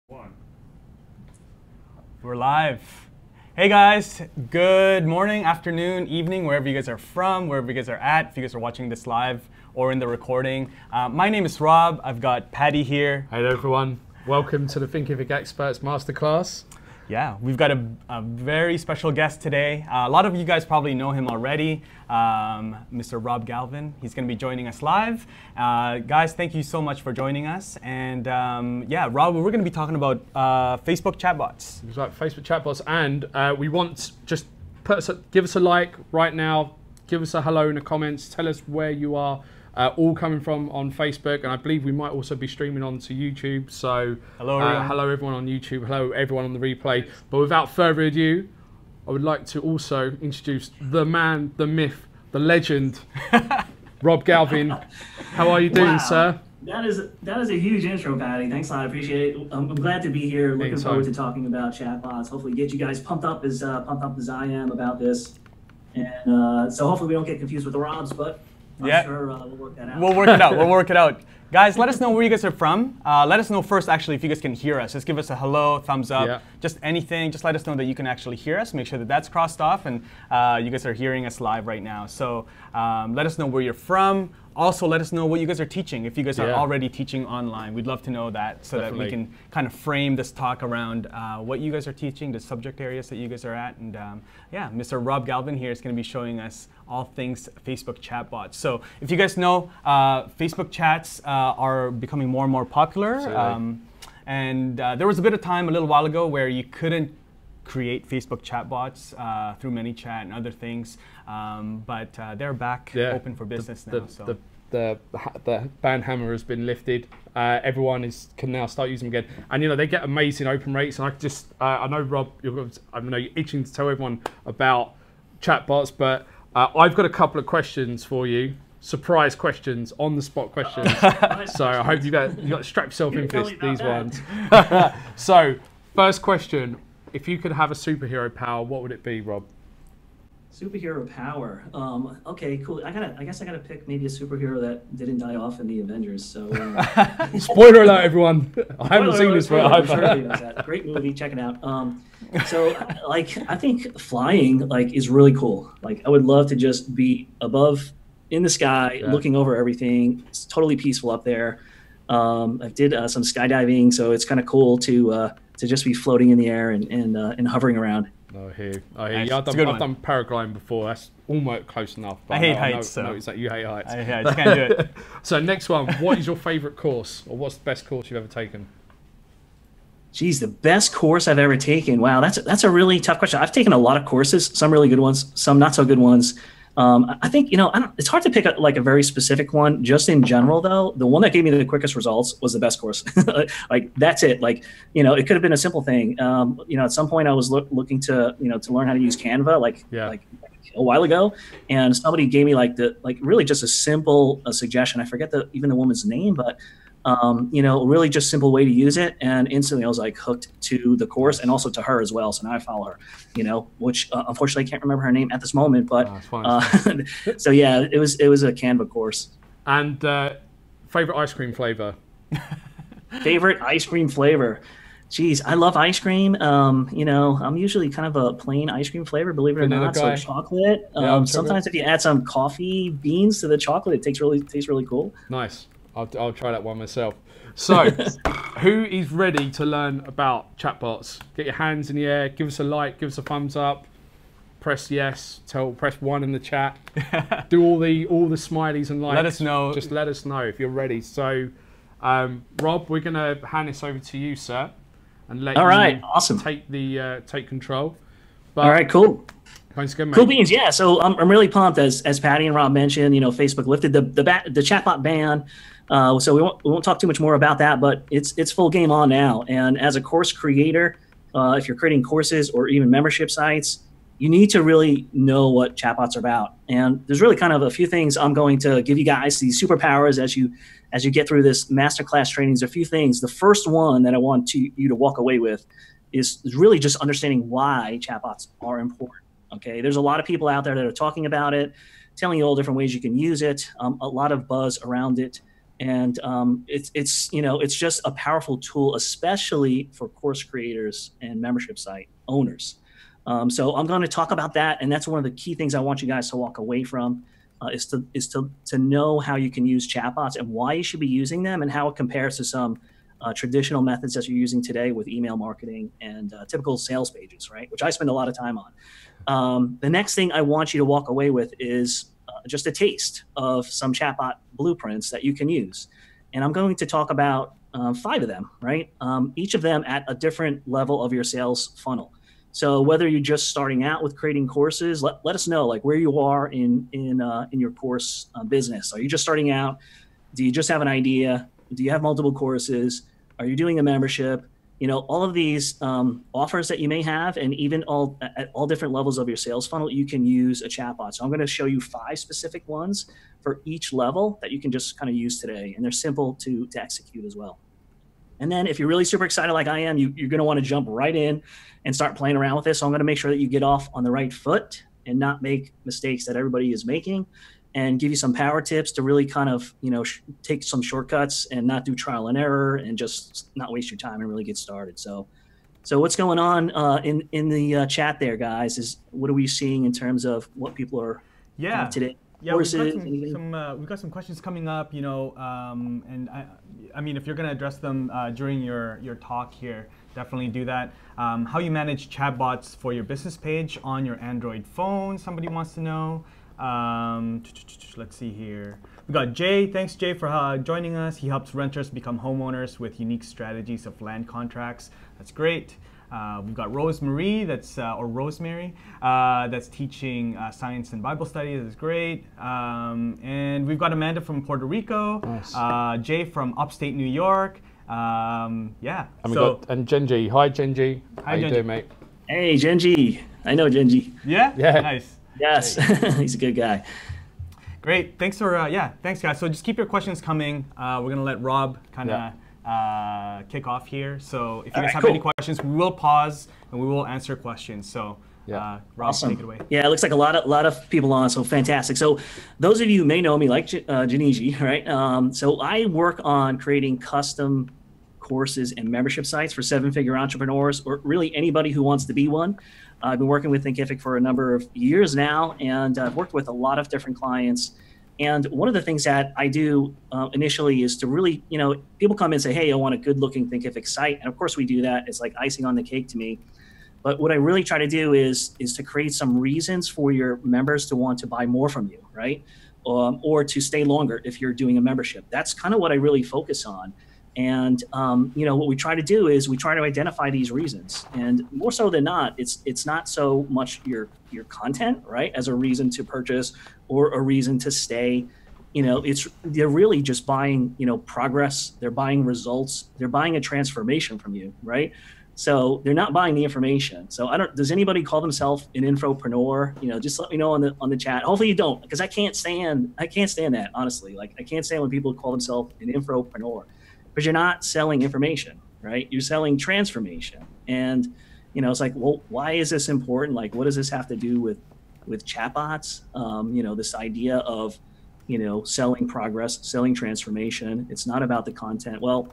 One. We're live. Hey guys, good morning, afternoon, evening, wherever you guys are from, wherever you guys are at, if you guys are watching this live or in the recording. My name is Rob. I've got Patty here. Hello everyone. Welcome to the Thinkific Experts Masterclass. Yeah, we've got a very special guest today. A lot of you guys probably know him already, Mr. Rob Galvin. He's going to be joining us live. Guys, thank you so much for joining us. And yeah, Rob, we're going to be talking about Facebook chatbots. It's like Facebook chatbots, and we want just give us a like right now. Give us a hello in the comments. Tell us where you are. All coming from on Facebook, and I believe we might also be streaming onto YouTube. So hello everyone. Hello everyone on YouTube. Hello everyone on the replay. But without further ado, I would like to also introduce the man, the myth, the legend, Rob Galvin. How are you doing, sir? That is a huge intro, Patty. Thanks a lot. I appreciate it. I'm glad to be here. Looking forward to talking about chatbots. Hopefully, get you guys pumped up as I am about this. And so hopefully we don't get confused with the Robs, but I'm sure we'll work that out. We'll work it out. We'll work it out. Guys, let us know where you guys are from. Let us know first, actually, if you guys can hear us. Just give us a hello, thumbs up, just anything. Just let us know that you can actually hear us. Make sure that that's crossed off and you guys are hearing us live right now. So let us know where you're from. Also, let us know what you guys are teaching. If you guys are already teaching online, we'd love to know that so that we can kind of frame this talk around what you guys are teaching, the subject areas that you guys are at. And yeah, Mr. Rob Galvin here is going to be showing us all things Facebook chatbots. So if you guys know, Facebook chats are becoming more and more popular. And there was a bit of time a little while ago where you couldn't create Facebook chatbots through ManyChat and other things, but they're back open for business now. The ban hammer has been lifted. Everyone can now start using them again, and you know they get amazing open rates. And I know Rob, you're itching to tell everyone about chatbots, but I've got a couple of questions for you. Surprise questions, on the spot questions. So I hope you got to strap yourself in for these ones. So first question. If you could have a superhero power, what would it be, Rob? Superhero power. Okay, cool. I guess I gotta pick maybe a superhero that didn't die off in the Avengers. So spoiler alert, everyone. I haven't seen this for great movie. Check it out. So I think flying is really cool. Like I would love to just be above in the sky, looking over everything. It's totally peaceful up there. I did some skydiving, so it's kind of cool to just be floating in the air and hovering around. I hear you. I've done paragliding before. That's almost close enough. But I hate heights. No, it's like you hate heights. I just can't do it. So next one, what is your favorite course, or what's the best course you've ever taken? Geez, the best course I've ever taken. Wow, that's a really tough question. I've taken a lot of courses, some really good ones, some not so good ones. I think, it's hard to pick a very specific one. Just in general, though, the one that gave me the quickest results was the best course. That's it. It could have been a simple thing. At some point I was looking to learn how to use Canva, like a while ago, and somebody gave me really just a simple suggestion. I forget even the woman's name, but really just simple way to use it, and instantly I was hooked to the course and also to her as well. So now I follow her, which unfortunately I can't remember her name at this moment, but so yeah, it was a Canva course. And favorite ice cream flavor? Favorite ice cream flavor? Geez, I love ice cream. I'm usually kind of a plain ice cream flavor, believe it or not. So chocolate. Sometimes if you add some coffee beans to the chocolate, it tastes really cool. Nice. I'll try that one myself. So, who is ready to learn about chatbots? Get your hands in the air. Give us a like. Give us a thumbs up. Press yes. Press 1 in the chat. Do all the smileys and likes. Let us know. Just let us know if you're ready. So, Rob, we're gonna hand this over to you, sir, and let awesome. take control. But all right, cool. Cool beans, yeah. So I'm really pumped, as Patty and Rob mentioned. Facebook lifted the chatbot ban, so we won't talk too much more about that. But it's full game on now. And as a course creator, if you're creating courses or even membership sites, you need to really know what chatbots are about. And there's really kind of a few things I'm going to give you guys, these superpowers, as you get through this masterclass training. There's a few things. The first one that I want you to walk away with is really just understanding why chatbots are important. Okay, there's a lot of people out there that are talking about it, telling you all different ways you can use it, a lot of buzz around it. And it's just a powerful tool, especially for course creators and membership site owners. So I'm going to talk about that, and that's one of the key things I want you guys to walk away from, is to know how you can use chatbots and why you should be using them, and how it compares to some traditional methods that you're using today with email marketing and typical sales pages, right? Which I spend a lot of time on. The next thing I want you to walk away with is just a taste of some chatbot blueprints that you can use. And I'm going to talk about 5 of them, right? Each of them at a different level of your sales funnel. So whether you're just starting out with creating courses, let us know like where you are in your course business. Are you just starting out? Do you just have an idea? Do you have multiple courses? Are you doing a membership? All of these offers that you may have, and even at all different levels of your sales funnel, you can use a chatbot. So I'm going to show you 5 specific ones for each level that you can just kind of use today. And they're simple to execute as well. And then if you're really super excited like I am, you're going to want to jump right in and start playing around with this. So I'm going to make sure that you get off on the right foot and not make mistakes that everybody is making, and give you some power tips to really kind of, take some shortcuts and not do trial and error and just not waste your time and really get started. So what's going on in the chat there, guys, is what are we seeing in terms of what people are today? Yeah, we've got some questions coming up, and I mean, if you're going to address them during your talk here, definitely do that. How you manage chatbots for your business page on your Android phone, somebody wants to know. Let's see here. We got Jay. Thanks, Jay, for joining us. He helps renters become homeowners with unique strategies of land contracts. That's great. We've got Rosemary, Rosemary, that's teaching science and Bible studies. That's great. And we've got Amanda from Puerto Rico. Nice. Jay from upstate New York. Yeah. And and Genji. Hi, Genji. How you doing, mate? Hey, Genji. I know Genji. Yeah. Yeah. Nice. Yes, he's a good guy. Great. Thanks for thanks, guys. So just keep your questions coming. We're gonna let Rob kind of kick off here. So if you guys have any questions, we will pause and we will answer questions. So Rob, awesome. Take it away. Yeah, it looks like a lot of people on. So fantastic. So those of you who may know me, like Janiji, right? So I work on creating custom courses and membership sites for 7-figure entrepreneurs, or really anybody who wants to be one. I've been working with Thinkific for a number of years now, and I've worked with a lot of different clients. And one of the things that I do initially is to really, people come in and say, hey, I want a good looking Thinkific site. And of course we do that. It's like icing on the cake to me. But what I really try to do is to create some reasons for your members to want to buy more from you, right? Or to stay longer if you're doing a membership. That's kind of what I really focus on. And what we try to do is we try to identify these reasons, and more so than not, it's not so much your content, right, as a reason to purchase or a reason to stay. They're really just buying progress. They're buying results. They're buying a transformation from you, right? So they're not buying the information. So does anybody call themselves an infopreneur? Just let me know on the chat. Hopefully you don't, because I can't stand that, honestly. Like, I can't stand when people call themselves an infopreneur. Because you're not selling information, right? You're selling transformation. And, it's like, well, why is this important? Like, what does this have to do with chatbots? This idea of, selling progress, selling transformation. It's not about the content. Well,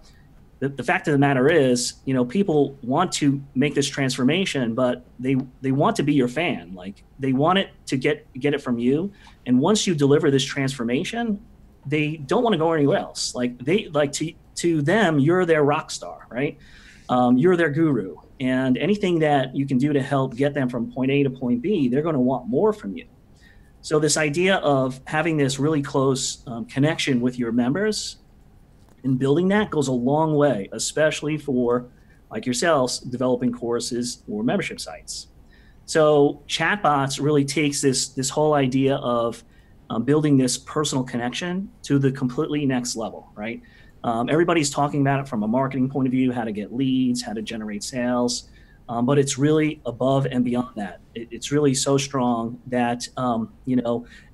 the fact of the matter is, people want to make this transformation, but they want to be your fan. Like, they want it to get it from you. And once you deliver this transformation, they don't want to go anywhere else. Like, to them, you're their rock star, right? You're their guru. And anything that you can do to help get them from point A to point B, they're going to want more from you. So this idea of having this really close connection with your members and building that goes a long way, especially for, like yourselves, developing courses or membership sites. So Chatbots really takes this whole idea of building this personal connection to the completely next level, right? Everybody's talking about it from a marketing point of view, how to get leads, how to generate sales, but it's really above and beyond that. It's really so strong that,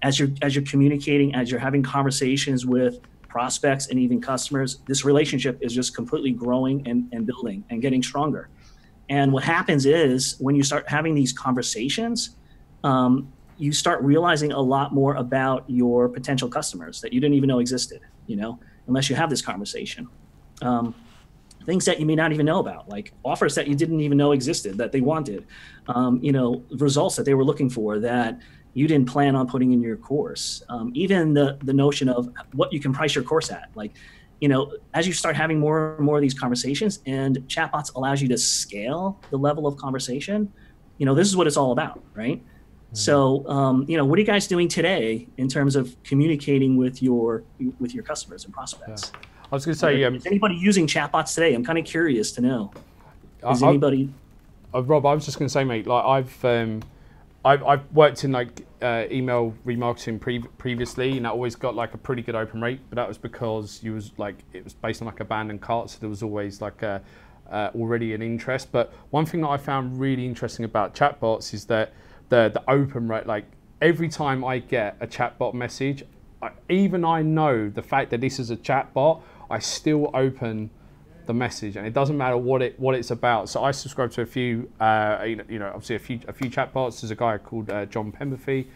as you're communicating, as you're having conversations with prospects and even customers, this relationship is just completely growing and building and getting stronger. And what happens is when you start having these conversations, you start realizing a lot more about your potential customers that you didn't even know existed, unless you have this conversation. Things that you may not even know about, like offers that you didn't even know existed that they wanted, results that they were looking for that you didn't plan on putting in your course. Even the notion of what you can price your course at. Like, as you start having more and more of these conversations, and Chatbots allows you to scale the level of conversation, this is what it's all about, right? Mm-hmm. So, what are you guys doing today in terms of communicating with your customers and prospects? Yeah. I was going to say, is anybody using Chatbots today? I'm kind of curious to know. Is anybody? Rob, I was just going to say, mate, like I've worked in like email remarketing previously, and I always got like a pretty good open rate, but that was because it was based on like abandoned carts, so there was always like already an interest. But one thing that I found really interesting about Chatbots is that the open rate, like every time I get a chatbot message, I know the fact that this is a chatbot, I still open the message, and it doesn't matter what it's about. So I subscribe to a few, obviously a few chatbots. There's a guy called John Pemberthy.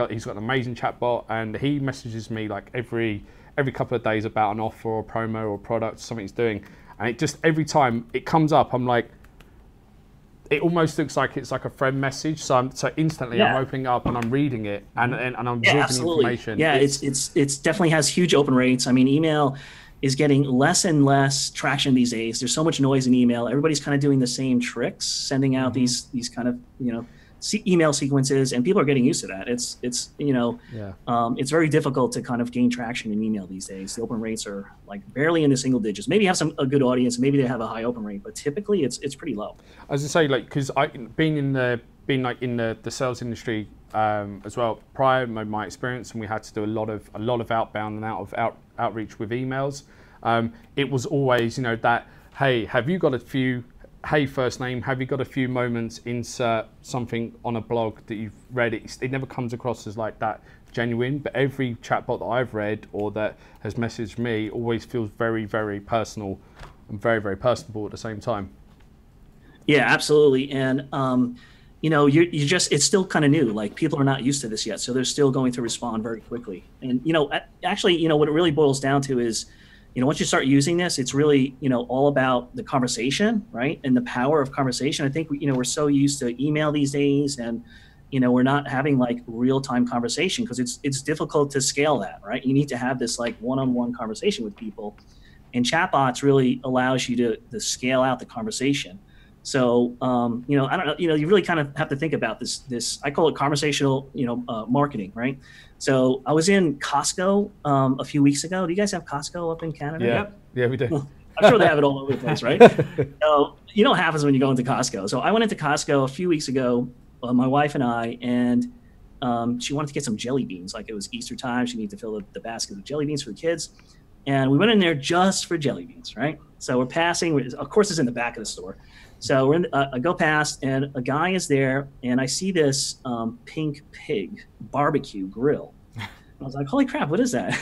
He's got an amazing chatbot, and he messages me like every couple of days about an offer or a promo or a product, something he's doing, and it just every time it comes up, I'm like, it almost looks like it's like a friend message. So instantly I'm opening up and I'm reading it and I'm absorbing information. Yeah, it's definitely has huge open rates. I mean, email is getting less and less traction these days. There's so much noise in email. Everybody's kind of doing the same tricks, sending out these kind of email sequences, and people are getting used to that. It's very difficult to kind of gain traction in email these days. The open rates are like barely in the single digits. Maybe you have a good audience, maybe they have a high open rate, but typically it's pretty low. As I say, like, because being in the sales industry as well, prior my experience, and we had to do a lot of outbound and outreach with emails. It was always that, hey, have you got a few? Hey, first name, have you got a few moments, insert something on a blog that you've read. It never comes across as like that genuine, but every chatbot that I've read or that has messaged me always feels very, very personal and very, very personable at the same time. Yeah, absolutely. And, it's still kind of new. Like, people are not used to this yet, so they're still going to respond very quickly. And, actually, what it really boils down to is, once you start using this, it's really, all about the conversation, right? And the power of conversation. I think, we're so used to email these days, and, we're not having like real-time conversation because it's difficult to scale that, right? You need to have this like one-on-one conversation with people, and Chatbots really allows you to scale out the conversation. So, I don't know, you really kind of have to think about this, I call it conversational, marketing, right? So I was in Costco a few weeks ago. Do you guys have Costco up in Canada? Yeah, yeah, we do. I'm sure they have it all over the place, right? So, what happens when you go into Costco. So I went into Costco a few weeks ago, my wife and I, and she wanted to get some jelly beans. Like, it was Easter time. She needed to fill the basket of jelly beans for the kids. And we went in there just for jelly beans, right? So we're passing, of course it's in the back of the store. So I go past, and a guy is there, and I see this pink pig barbecue grill. I was like, holy crap, what is that?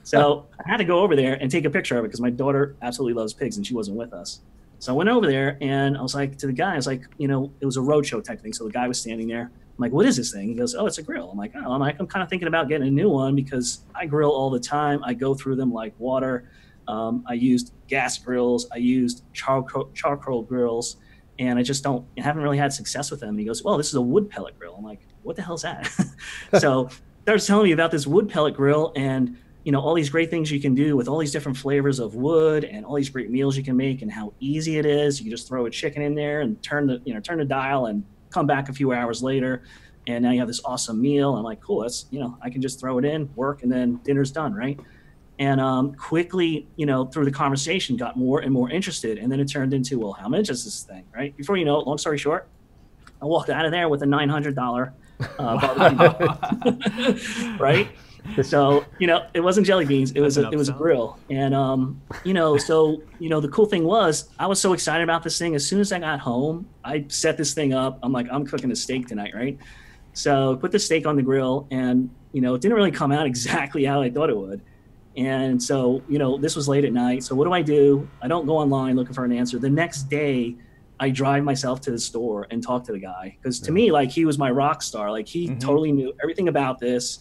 So I had to go over there and take a picture of it because my daughter absolutely loves pigs, and she wasn't with us. So I went over there, and I was like, to the guy, I was like, it was a roadshow type thing. So the guy was standing there. I'm like, what is this thing? He goes, oh, it's a grill. I'm like, oh, I'm kind of thinking about getting a new one because I grill all the time. I go through them like water. I used gas grills. I used charcoal grills, and I haven't really had success with them. And he goes, well, this is a wood pellet grill. I'm like, what the hell is that? So starts telling me about this wood pellet grill and, all these great things you can do with all these different flavors of wood and all these great meals you can make and how easy it is. You just throw a chicken in there and turn the dial and come back a few hours later, and now you have this awesome meal. I'm like, cool, that's, I can just throw it in, work, and then dinner's done, right? And quickly, through the conversation, got more and more interested. And then it turned into, well, how much is this thing, right? Before you know it, long story short, I walked out of there with a $900 barbecue, right? So, it wasn't jelly beans. It was a grill. And, so, the cool thing was I was so excited about this thing. As soon as I got home, I set this thing up. I'm like, I'm cooking a steak tonight, right? So put the steak on the grill, and, it didn't really come out exactly how I thought it would. And so, this was late at night. So what do? I don't go online looking for an answer. The next day, I drive myself to the store and talk to the guy. Because to me, like, he was my rock star. Like, he totally knew everything about this.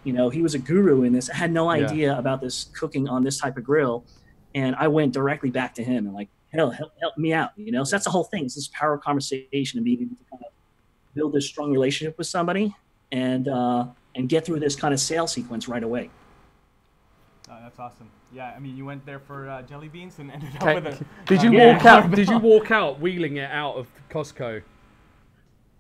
You know, he was a guru in this. I had no idea about this cooking on this type of grill. And I went directly back to him and like, help me out, you know? So that's the whole thing. It's this power of conversation and being able to kind of build this strong relationship with somebody and get through this kind of sales sequence right away. That's awesome. Yeah, I mean, you went there for jelly beans and ended up with a... Did you walk out? Did you walk out wheeling it out of Costco?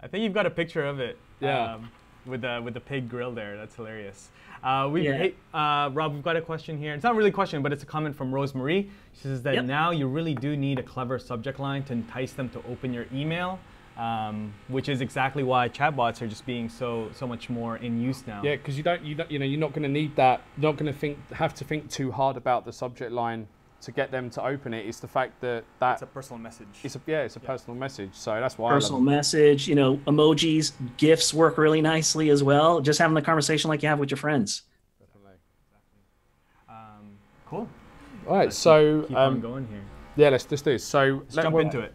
I think you've got a picture of it. Yeah. With the pig grill there. That's hilarious. Rob, we've got a question here. It's not really a question, but it's a comment from Rosemary. She says that now you really do need a clever subject line to entice them to open your email, which is exactly why chatbots are just being so much more in use now. Yeah, because you're not going to need that. You're not going to have to think too hard about the subject line to get them to open it. It's the fact that it's a personal message. It's a personal message. So that's why personal message. You know, emojis, GIFs work really nicely as well. Just having the conversation like you have with your friends. Definitely. Cool. All right, so keep on going here. Yeah, let's just do this. So let's jump into it.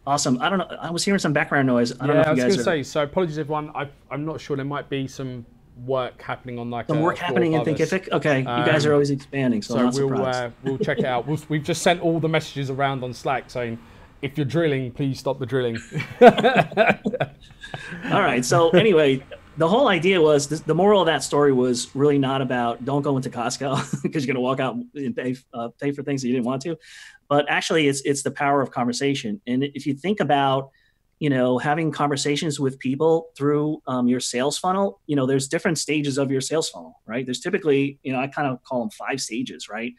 Awesome. I don't know. I was hearing some background noise. I don't know if you guys I was going to say. So apologies, everyone. I'm not sure. There might be some work happening on like some work happening in Thinkific. Okay, you guys are always expanding, so I'm not surprised. We'll check it out. We've just sent all the messages around on Slack saying, if you're drilling, please stop the drilling. All right. So anyway, the whole idea was the moral of that story was really not about don't go into Costco because you're going to walk out and pay for things that you didn't want to, but actually it's the power of conversation. And if you think about having conversations with people through your sales funnel, there's different stages of your sales funnel, right? There's typically, I kind of call them 5 stages, right?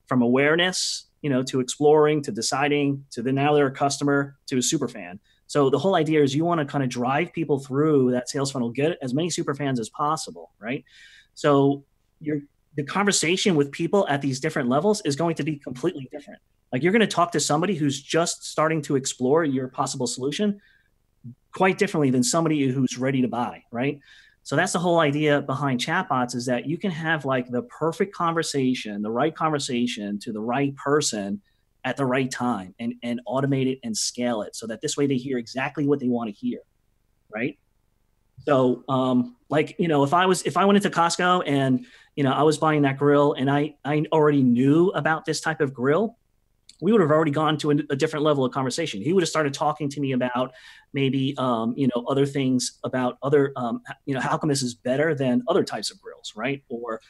From awareness, to exploring, to deciding, to then now they're a customer, to a super fan. So the whole idea is you want to kind of drive people through that sales funnel, get as many super fans as possible, right? So the conversation with people at these different levels is going to be completely different. Like you're going to talk to somebody who's just starting to explore your possible solution quite differently than somebody who's ready to buy, right? So that's the whole idea behind chatbots is that you can have like the perfect conversation, the right conversation to the right person at the right time and automate it and scale it so that this way they hear exactly what they want to hear, right? So if I went into Costco and, I was buying that grill and I already knew about this type of grill, we would have already gone to a different level of conversation. He would have started talking to me about maybe, other things about other, how come this is better than other types of grills, right? Or,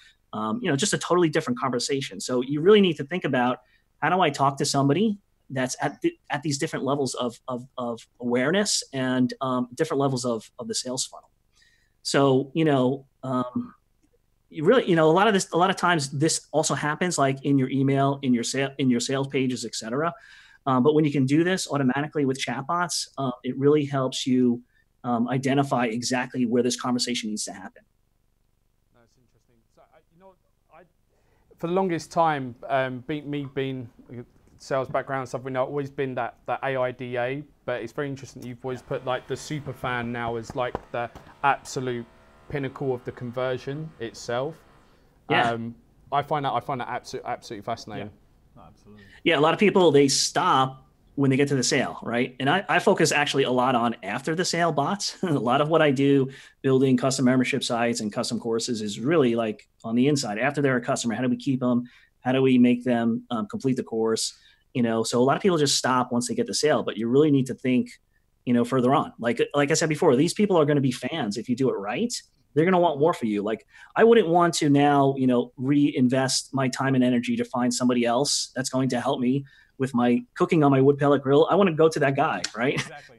just a totally different conversation. So you really need to think about how do I talk to somebody that's at these different levels of awareness and different levels of the sales funnel. So, you really, a lot of times this also happens like in your email, in your sales pages, et cetera. But when you can do this automatically with chatbots, it really helps you identify exactly where this conversation needs to happen. That's interesting. So, for the longest time, being sales background and stuff, I've always been that AIDA, but it's very interesting that you've always put like the Superfan now as like the absolute pinnacle of the conversion itself. Yeah. I find that absolutely fascinating. Yeah. Oh, absolutely. Yeah, a lot of people, they stop when they get to the sale, right? And I focus actually a lot on after the sale bots. A lot of what I do building custom membership sites and custom courses is really like on the inside. After they're a customer, how do we keep them? How do we make them complete the course? So a lot of people just stop once they get the sale, but you really need to think, further on. Like I said before, these people are going to be fans if you do it right. They're going to want more for you. Like I wouldn't want to now, reinvest my time and energy to find somebody else that's going to help me with my cooking on my wood pellet grill. I want to go to that guy, right? Exactly.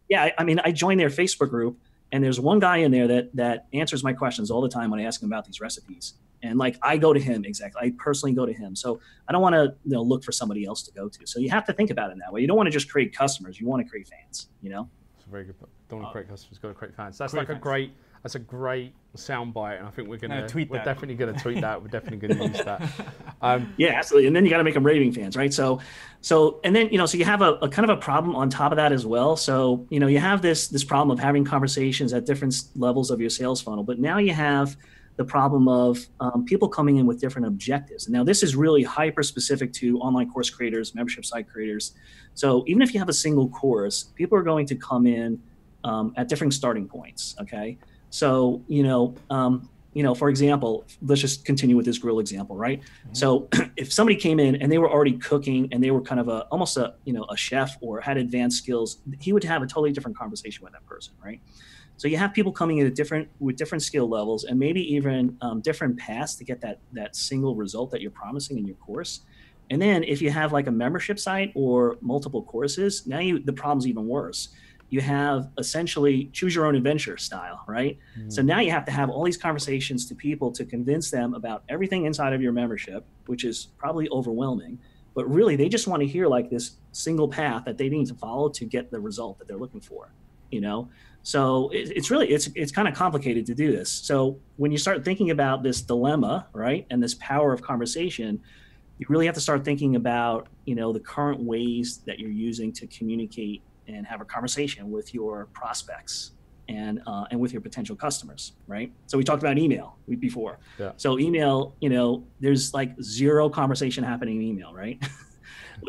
Yeah. In fact, I joined their Facebook group and there's one guy in there that answers my questions all the time when I ask him about these recipes. And like, I go to him exactly. I personally go to him. So I don't want to look for somebody else to go to. So you have to think about it in that way. You don't want to just create customers. You want to create fans, It's a very good, don't want to create customers, got to create fans. That's Create like fans. That's a great soundbite, and I think we're definitely going to tweet that. We're definitely going to use that. Yeah, absolutely. And then you got to make them raving fans, right? So and then so you have a kind of a problem on top of that as well. So you have this problem of having conversations at different levels of your sales funnel, but now you have the problem of people coming in with different objectives. And now this is really hyper specific to online course creators, membership site creators. So even if you have a single course, people are going to come in at different starting points. Okay. So, for example, let's just continue with this grill example, right? So if somebody came in and they were already cooking and they were kind of almost a chef or had advanced skills, he would have a totally different conversation with that person, right? So you have people coming in with different skill levels and maybe even different paths to get that single result that you're promising in your course. And then if you have like a membership site or multiple courses, now the problem's even worse. You have essentially choose your own adventure style, right? So now you have to have all these conversations to people to convince them about everything inside of your membership, which is probably overwhelming. But really, they just want to hear like this single path that they need to follow to get the result that they're looking for, So it's kind of complicated to do this. So when you start thinking about this dilemma, right, and this power of conversation, you really have to start thinking about, the current ways that you're using to communicate and have a conversation with your prospects and with your potential customers, right? So we talked about email before. Yeah. So email, there's like zero conversation happening in email, right?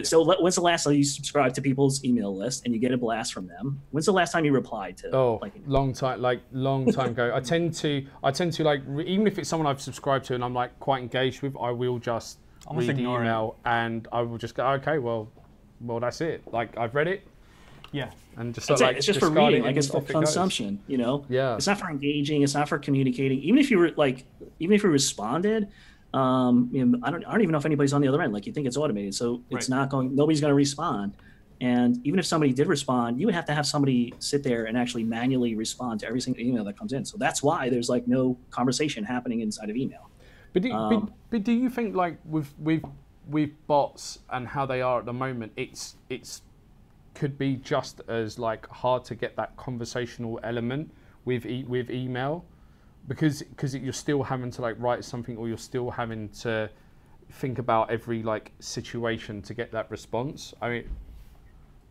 So when's the last time you subscribe to people's email list and you get a blast from them? When's the last time you replied to? Long time ago. I tend to like, even if it's someone I've subscribed to and I'm like quite engaged with, I will just almost read the ignore email and I will just go, okay, well, that's it. Like I've read it. Yeah. And just it's just for reading, like it's for consumption, Yeah. It's not for engaging, it's not for communicating. Even if you responded, I don't even know if anybody's on the other end. Like you think it's automated, so it's nobody's going to respond. And even if somebody did respond, you would have to have somebody sit there and actually manually respond to every single email that comes in. So that's why there's like no conversation happening inside of email. But do you think like with bots and how they are at the moment, it's could be just as like hard to get that conversational element with email, because you're still having to like write something, or you're still having to think about every like situation to get that response. I mean,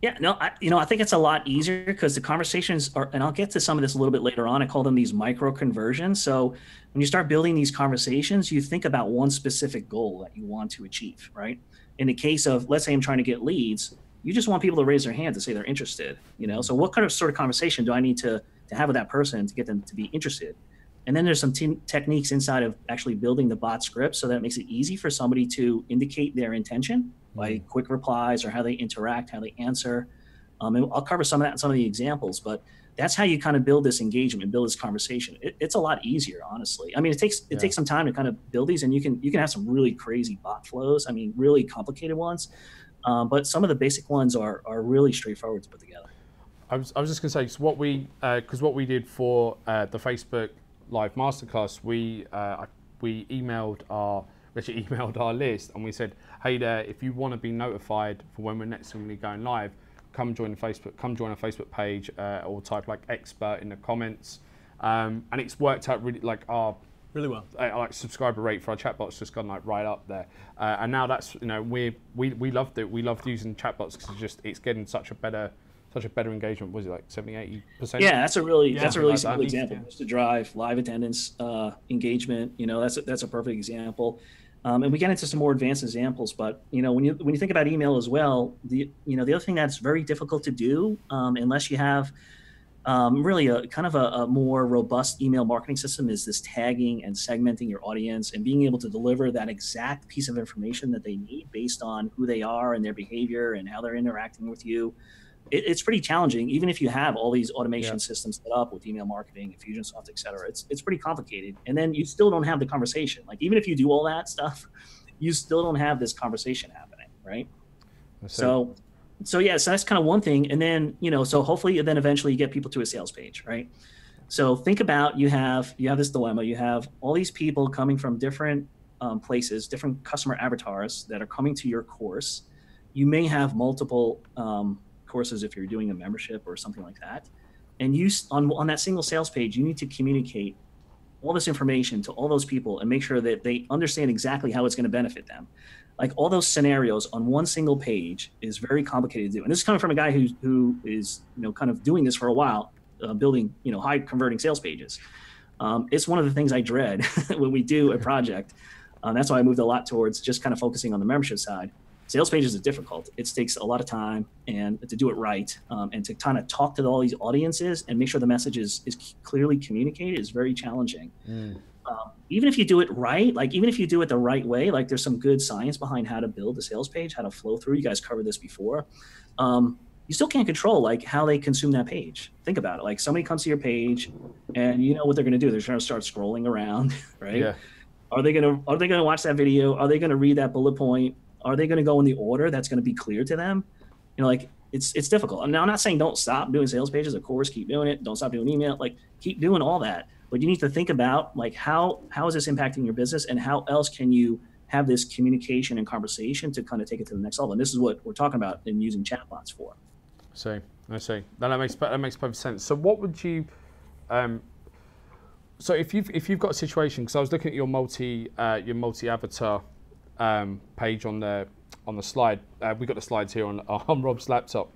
yeah, no, I think it's a lot easier because the conversations are, and I'll get to some of this a little bit later on. I call them these micro conversions. So when you start building these conversations, you think about one specific goal that you want to achieve, right? In the case of, let's say I'm trying to get leads, you just want people to raise their hand to say they're interested, So what kind of sort of conversation do I need to have with that person to get them to be interested? And then there's some techniques inside of actually building the bot script so that it makes it easy for somebody to indicate their intention by quick replies or how they interact, how they answer. And I'll cover some of that in some of the examples, but that's how you kind of build this engagement, build this conversation. It's a lot easier, honestly. I mean, it takes some time to kind of build these, and you can have some really crazy bot flows. I mean, really complicated ones. But some of the basic ones are really straightforward to put together. I was just going to say, because what we did for the Facebook Live Masterclass, we emailed our list and we said, hey there, if you want to be notified for when we're next going to be going live, come join our Facebook page, or type like expert in the comments. And it's worked out really really well. Like subscriber rate for our chatbots just gone like right up there, and now that's we loved it. We loved using chatbots because it's getting such a better engagement. Was it like 70-80%? Yeah, that's a really simple example. Just to drive live attendance, engagement. That's a perfect example. And we get into some more advanced examples, but when you think about email as well, the other thing that's very difficult to do, unless you have really a kind of a more robust email marketing system, is this tagging and segmenting your audience and being able to deliver that exact piece of information that they need based on who they are and their behavior and how they're interacting with you. It's pretty challenging, even if you have all these automation systems set up with email marketing, Infusionsoft, et cetera. It's pretty complicated. And then you still don't have the conversation. Like, even if you do all that stuff, you still don't have this conversation happening, right? So that's kind of one thing. And then, so hopefully then eventually you get people to a sales page, right? So think about, you have this dilemma. You have all these people coming from different places, different customer avatars that are coming to your course. You may have multiple courses if you're doing a membership or something like that. And you on that single sales page, you need to communicate all this information to all those people and make sure that they understand exactly how it's going to benefit them. Like, all those scenarios on one single page is very complicated to do. And this is coming from a guy who is kind of doing this for a while, building high converting sales pages. It's one of the things I dread when we do a project. That's why I moved a lot towards just kind of focusing on the membership side. Sales pages is difficult. It takes a lot of time and to do it right, and to kind of talk to all these audiences and make sure the message is clearly communicated is very challenging. Even if you do it right, like even if you do it the right way, like there's some good science behind how to build a sales page, how to flow through. You guys covered this before. You still can't control like how they consume that page. Think about it. Like somebody comes to your page and you know what they're going to do. They're going to start scrolling around, right? Yeah. Are they going to watch that video? Are they going to read that bullet point? Are they going to go in the order that's going to be clear to them? You know, like it's difficult. Now, I'm not saying don't stop doing sales pages. Of course, keep doing it. Don't stop doing email. Like keep doing all that. But you need to think about like how is this impacting your business and how else can you have this communication and conversation to kind of take it to the next level. And this is what we're talking about in using chatbots for. I see. That makes perfect sense. So what would you, so if you've got a situation, because I was looking at your multi avatar page on the slide. We've got the slides here on Rob's laptop.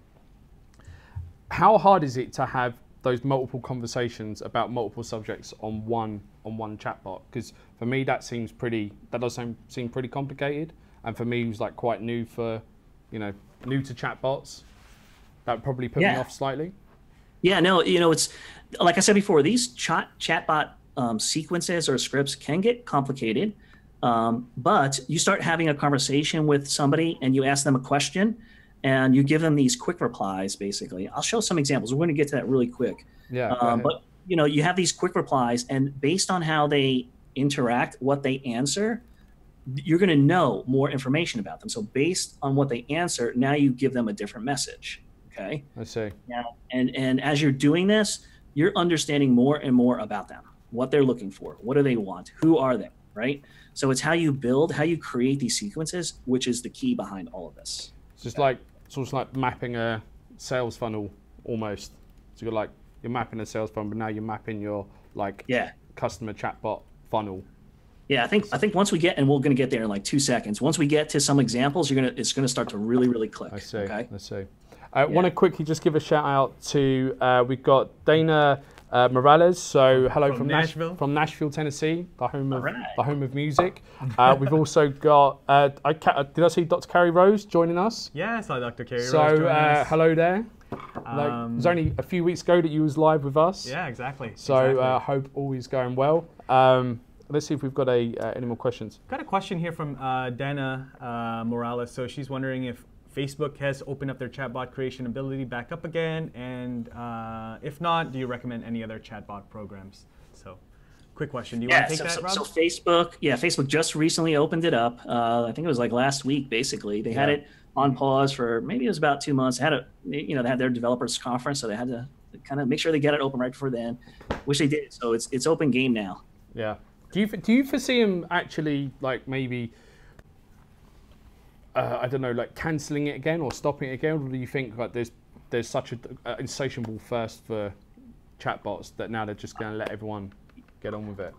How hard is it to have those multiple conversations about multiple subjects on one chatbot? Because for me that does seem pretty complicated, and for me it was like quite new to chatbots. That would probably put me off slightly. Yeah, no, it's like I said before, these chatbot sequences or scripts can get complicated, but you start having a conversation with somebody and you ask them a question and you give them these quick replies, basically. I'll show some examples. We're going to get to that really quick. Yeah. But, you have these quick replies, and based on how they interact, what they answer, you're going to know more information about them. So based on what they answer, now you give them a different message. Okay. I see. Yeah. And as you're doing this, you're understanding more and more about them, what they're looking for, what do they want, who are they, right? So it's how you build, how you create these sequences, which is the key behind all of this. It's just like sort of like mapping a sales funnel almost. So you're mapping a sales funnel, but now you're mapping your customer chatbot funnel. Yeah, I think once we get, and we're going to get there in like 2 seconds. Once we get to some examples, it's going to start to really, really click. I see. Okay? I see. I want to quickly just give a shout out to we've got Dana Morales. So hello from Nashville, Tennessee, the home of music. We've also got did I see Dr. Carrie Rose joining us? Yeah, I saw Dr. Carrie Rose. So hello there. It was only a few weeks ago that you was live with us. Yeah, exactly. So hope all is going well. Let's see if we've got any more questions. Got a question here from Dana Morales. So she's wondering if Facebook has opened up their chatbot creation ability back up again, and if not, do you recommend any other chatbot programs? So, quick question. Do you want to take that, Rob? So Facebook just recently opened it up. I think it was like last week, basically. They had it on pause for maybe it was about 2 months. They had their developers conference, so they had to kind of make sure they get it open right before then, which they did. So it's open game now. Yeah. Do you foresee them actually like maybe? I don't know, like cancelling it again or stopping it again, or do you think like there's such an insatiable thirst for chatbots that now they're just going to let everyone get on with it?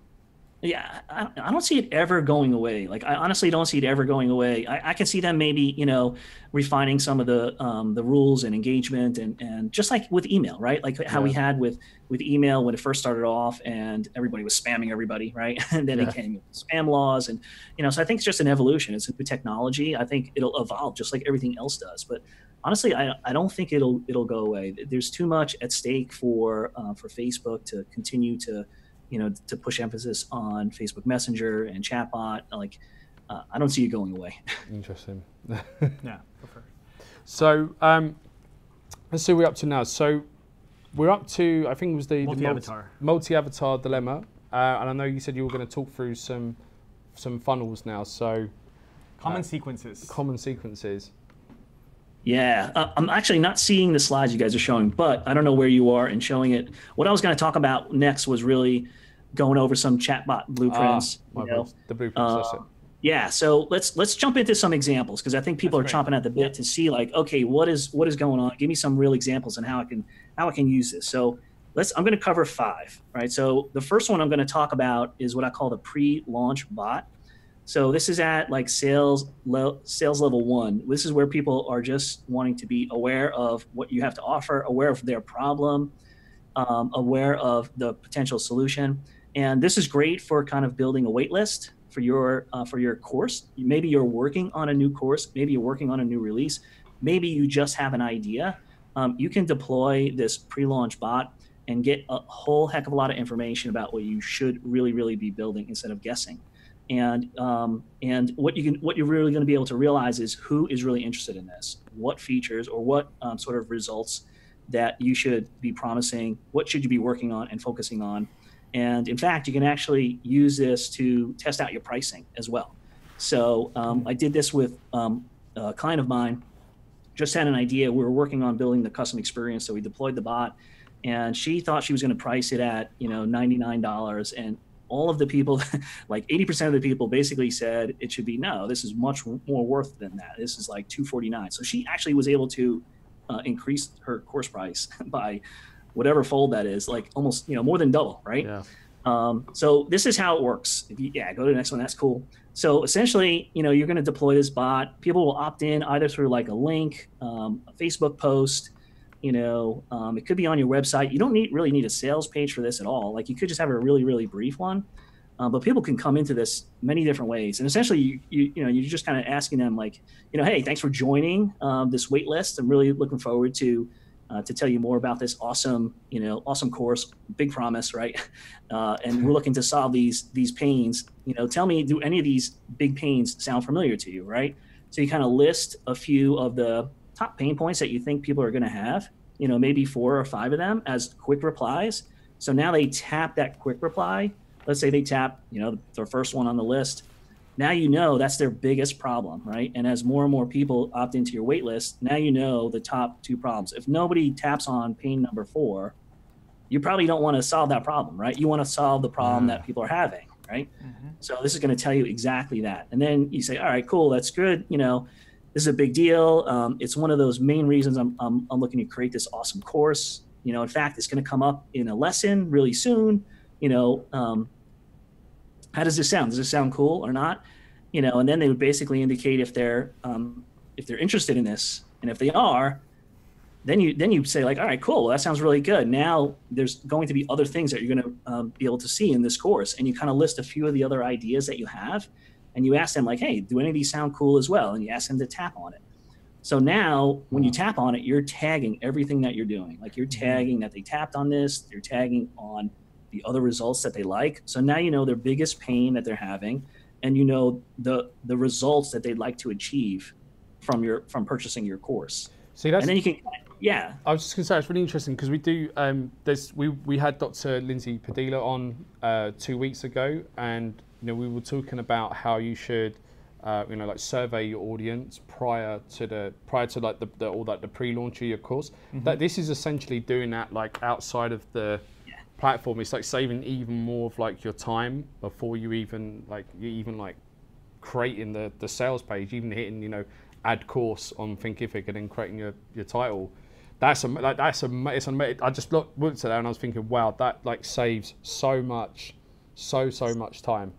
Yeah, I don't see it ever going away. Like I honestly don't see it ever going away. I can see them maybe refining some of the rules and engagement and just like with email, right? Like how we had with email when it first started off and everybody was spamming everybody, right? And then it came with spam laws and so I think it's just an evolution. It's a new technology. I think it'll evolve just like everything else does. But honestly, I don't think it'll go away. There's too much at stake for Facebook to continue to push emphasis on Facebook Messenger and chatbot. Like, I don't see it going away. Interesting. Yeah. So, let's see what we're up to now. So, we're up to, I think it was the multi-avatar dilemma. And I know you said you were going to talk through some funnels now. So, common sequences. Yeah, I'm actually not seeing the slides you guys are showing, but I don't know where you are in showing it. What I was going to talk about next was really going over some chatbot blueprints. The blueprints, that's it. Yeah, so let's jump into some examples because I think people are chomping at the bit to see like, okay, what is going on? Give me some real examples and how I can use this. So I'm going to cover 5, right? So the first one I'm going to talk about is what I call the pre-launch bot. So this is at like sales level 1. This is where people are just wanting to be aware of what you have to offer, aware of their problem, aware of the potential solution. And this is great for kind of building a wait list for your course. Maybe you're working on a new course. Maybe you're working on a new release. Maybe you just have an idea. You can deploy this pre-launch bot and get a whole heck of a lot of information about what you should really be building instead of guessing. And what you're really going to be able to realize is who is really interested in this, what features or what sort of results that you should be promising, what should you be working on and focusing on. And in fact, you can actually use this to test out your pricing as well. So I did this with a client of mine. Just had an idea. We were working on building the custom experience, so we deployed the bot, and she thought she was going to price it at $99, and all of the people, like 80% of the people, basically said it should be no. This is much more worth than that. This is like $249. So she actually was able to increase her course price by whatever fold that is, like almost more than double, right? Yeah. So this is how it works. If you, go to the next one. That's cool. So essentially, you're going to deploy this bot. People will opt in either through like a link, a Facebook post. It could be on your website. You don't really need a sales page for this at all. Like you could just have a really brief one. But people can come into this many different ways. And essentially, you're just kind of asking them like, hey, thanks for joining this wait list. I'm really looking forward to tell you more about this awesome course, big promise, right? And we're looking to solve these pains. Tell me, do any of these big pains sound familiar to you, right? So you kind of list a few of the top pain points that you think people are going to have, maybe 4 or 5 of them as quick replies. So now they tap that quick reply. Let's say they tap, their first one on the list. Now that's their biggest problem, right? And as more and more people opt into your wait list, now the top 2 problems. If nobody taps on pain number 4, you probably don't want to solve that problem, right? You want to solve the problem that people are having, right? Mm-hmm. So this is going to tell you exactly that. And then you say, all right, cool, that's good. This is a big deal. It's one of those main reasons I'm looking to create this awesome course. In fact, it's going to come up in a lesson really soon. How does this sound? Does this sound cool or not? And then they would basically indicate if they're interested in this, and if they are, then you say like, all right, cool. Well, that sounds really good. Now there's going to be other things that you're going to be able to see in this course, and you kind of list a few of the other ideas that you have, and you ask them like, hey, do any of these sound cool as well? And you ask them to tap on it. So now when you tap on it, you're tagging everything that you're doing. Like you're tagging that they tapped on this. You're tagging on the other results that they like. So now their biggest pain that they're having, and the results that they'd like to achieve from purchasing your course. See, that's, and then you can, I was just going to say, it's really interesting because we do, we had Dr. Lindsay Padilla on 2 weeks ago, and we were talking about how you should like survey your audience prior to like the pre-launch of your course. Mm-hmm. That this is essentially doing that like outside of the platform. It's like saving even more of like your time before you even creating the sales page, even hitting add course on Thinkific and then creating your title. It's amazing. I just looked at that and I was thinking, wow, that like saves so much time.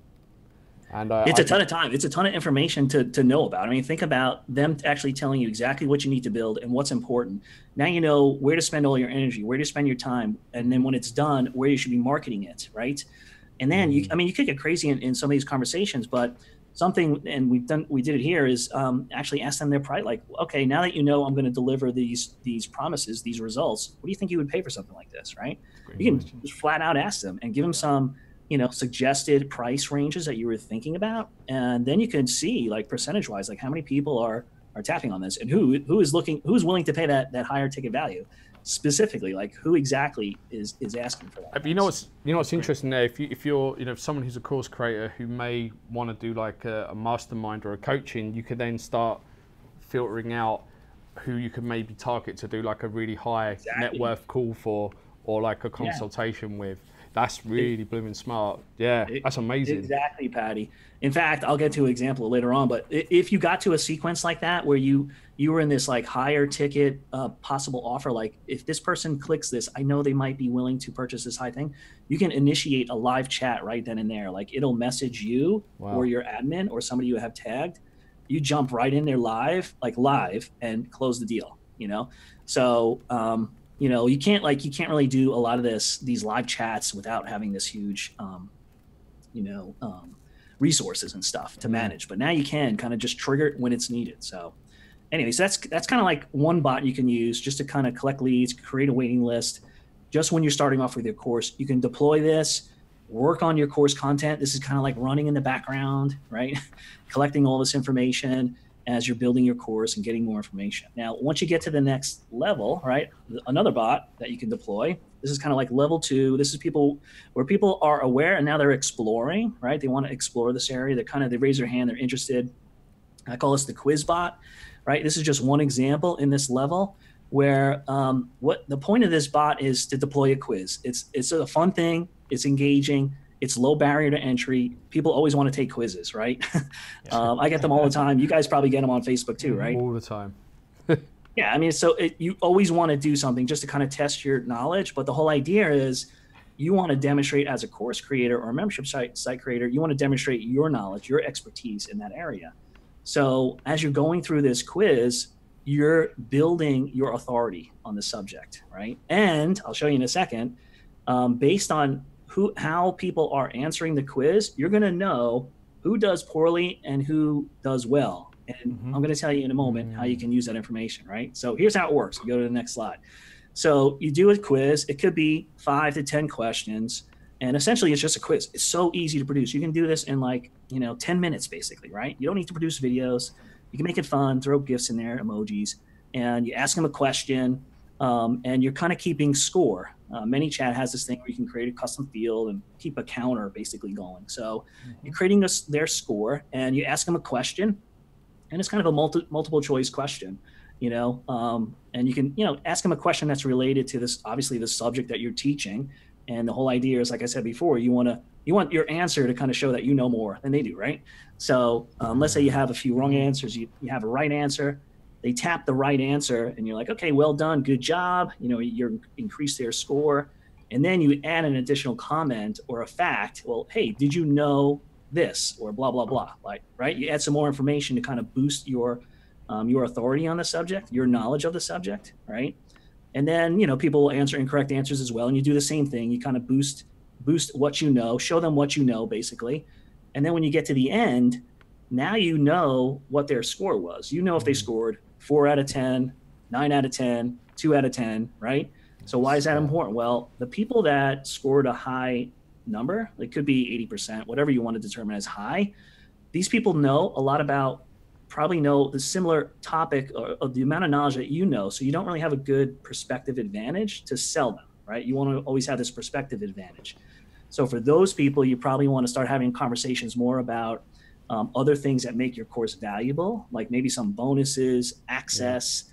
And it's a ton of time. It's a ton of information to know about. I mean, think about them actually telling you exactly what you need to build and what's important. Now you know where to spend all your energy, where to spend your time, and then when it's done, where you should be marketing it, right? And then you could get crazy in some of these conversations, but something, and we did it here, is actually ask them their price. Like, okay, now that I'm going to deliver these promises, these results, what do you think you would pay for something like this, right? You can just flat out ask them and give them some suggested price ranges that you were thinking about, and then you can see like percentage wise, like how many people are tapping on this, and who's willing to pay that higher ticket value, specifically, like who exactly is asking for that. You know what's interesting there, if you're someone who's a course creator who may want to do like a mastermind or a coaching, you could then start filtering out who you could maybe target to do like a really high net worth call for, or like a consultation with. That's really blooming smart. Yeah, that's amazing. Exactly, Patty. In fact, I'll get to an example later on, but if you got to a sequence like that where you were in this like higher ticket possible offer, like if this person clicks this, I know they might be willing to purchase this high thing, you can initiate a live chat right then and there. Like it'll message you or your admin or somebody you have tagged. You jump right in there live, and close the deal, So, you can't really do a lot of these live chats without having this huge, resources and stuff to manage. But now you can kind of just trigger it when it's needed. So anyway, so that's kind of like one bot you can use just to kind of collect leads, create a waiting list. just when you're starting off with your course. You can deploy this, work on your course content. This is kind of like running in the background, right? Collecting all this information as you're building your course and getting more information. Now, once you get to the next level, right, another bot that you can deploy, this is kind of like level 2. This is where people are aware and now they're exploring, right? They want to explore this area. They raise their hand, they're interested. I call this the quiz bot, right? This is just one example in this level where what the point of this bot is to deploy a quiz. It's a fun thing. It's engaging. It's low barrier to entry. People always want to take quizzes, right? I get them all the time. You guys probably get them on Facebook too, right? All the time. Yeah, I mean, so you always want to do something just to kind of test your knowledge. But the whole idea is you want to demonstrate as a course creator or a membership site creator, you want to demonstrate your knowledge, your expertise in that area. So as you're going through this quiz, you're building your authority on the subject, right? And I'll show you in a second, based on how people are answering the quiz, you're going to know who does poorly and who does well. And I'm going to tell you in a moment how you can use that information, right? So here's how it works. Go to the next slide. So you do a quiz. It could be 5 to 10 questions. And essentially, it's just a quiz. It's so easy to produce. You can do this in 10 minutes, basically, right? You don't need to produce videos. You can make it fun, throw GIFs in there, emojis, and you ask them a question, and you're kind of keeping score. ManyChat has this thing where you can create a custom field and keep a counter basically going. So you're creating their score, and you ask them a question, and it's kind of a multiple choice question, and you can, ask them a question that's related to this, obviously the subject that you're teaching. And the whole idea is, like I said before, you want your answer to kind of show that you know more than they do, right? So let's say you have a few wrong answers, you have a right answer, they tap the right answer, and you're like, okay, well done, good job. You increase their score, and then you add an additional comment or a fact. Well, hey, did you know this or blah blah blah? Right? You add some more information to kind of boost your authority on the subject, your knowledge of the subject, right? And then, people will answer incorrect answers as well. And you do the same thing. You kind of boost what you know, show them what you know, basically. And then when you get to the end, now you know what their score was. You know if they scored 4 out of 10, 9 out of 10, 2 out of 10, right? So why is that important? Well, the people that scored a high number, it could be 80%, whatever you want to determine as high, these people know a lot about, probably know the similar topic or the amount of knowledge that you know, so you don't really have a good perspective advantage to sell them, right? You want to always have this perspective advantage. So for those people, you probably want to start having conversations more about other things that make your course valuable, like maybe some bonuses, access.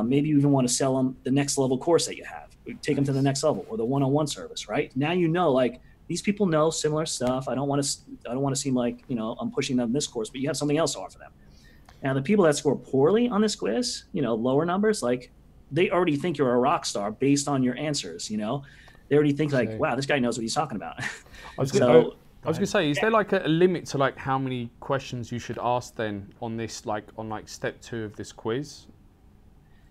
Maybe you even want to sell them the next level course that you have, take them to the next level, or the one-on-one service, right? Now these people know similar stuff. I don't want to seem like I'm pushing them this course, but you have something else to offer them. Now, the people that score poorly on this quiz, lower numbers, they already think you're a rock star based on your answers, They already think wow, this guy knows what he's talking about. I was going to say, is there a limit to how many questions you should ask then on this, on step 2 of this quiz?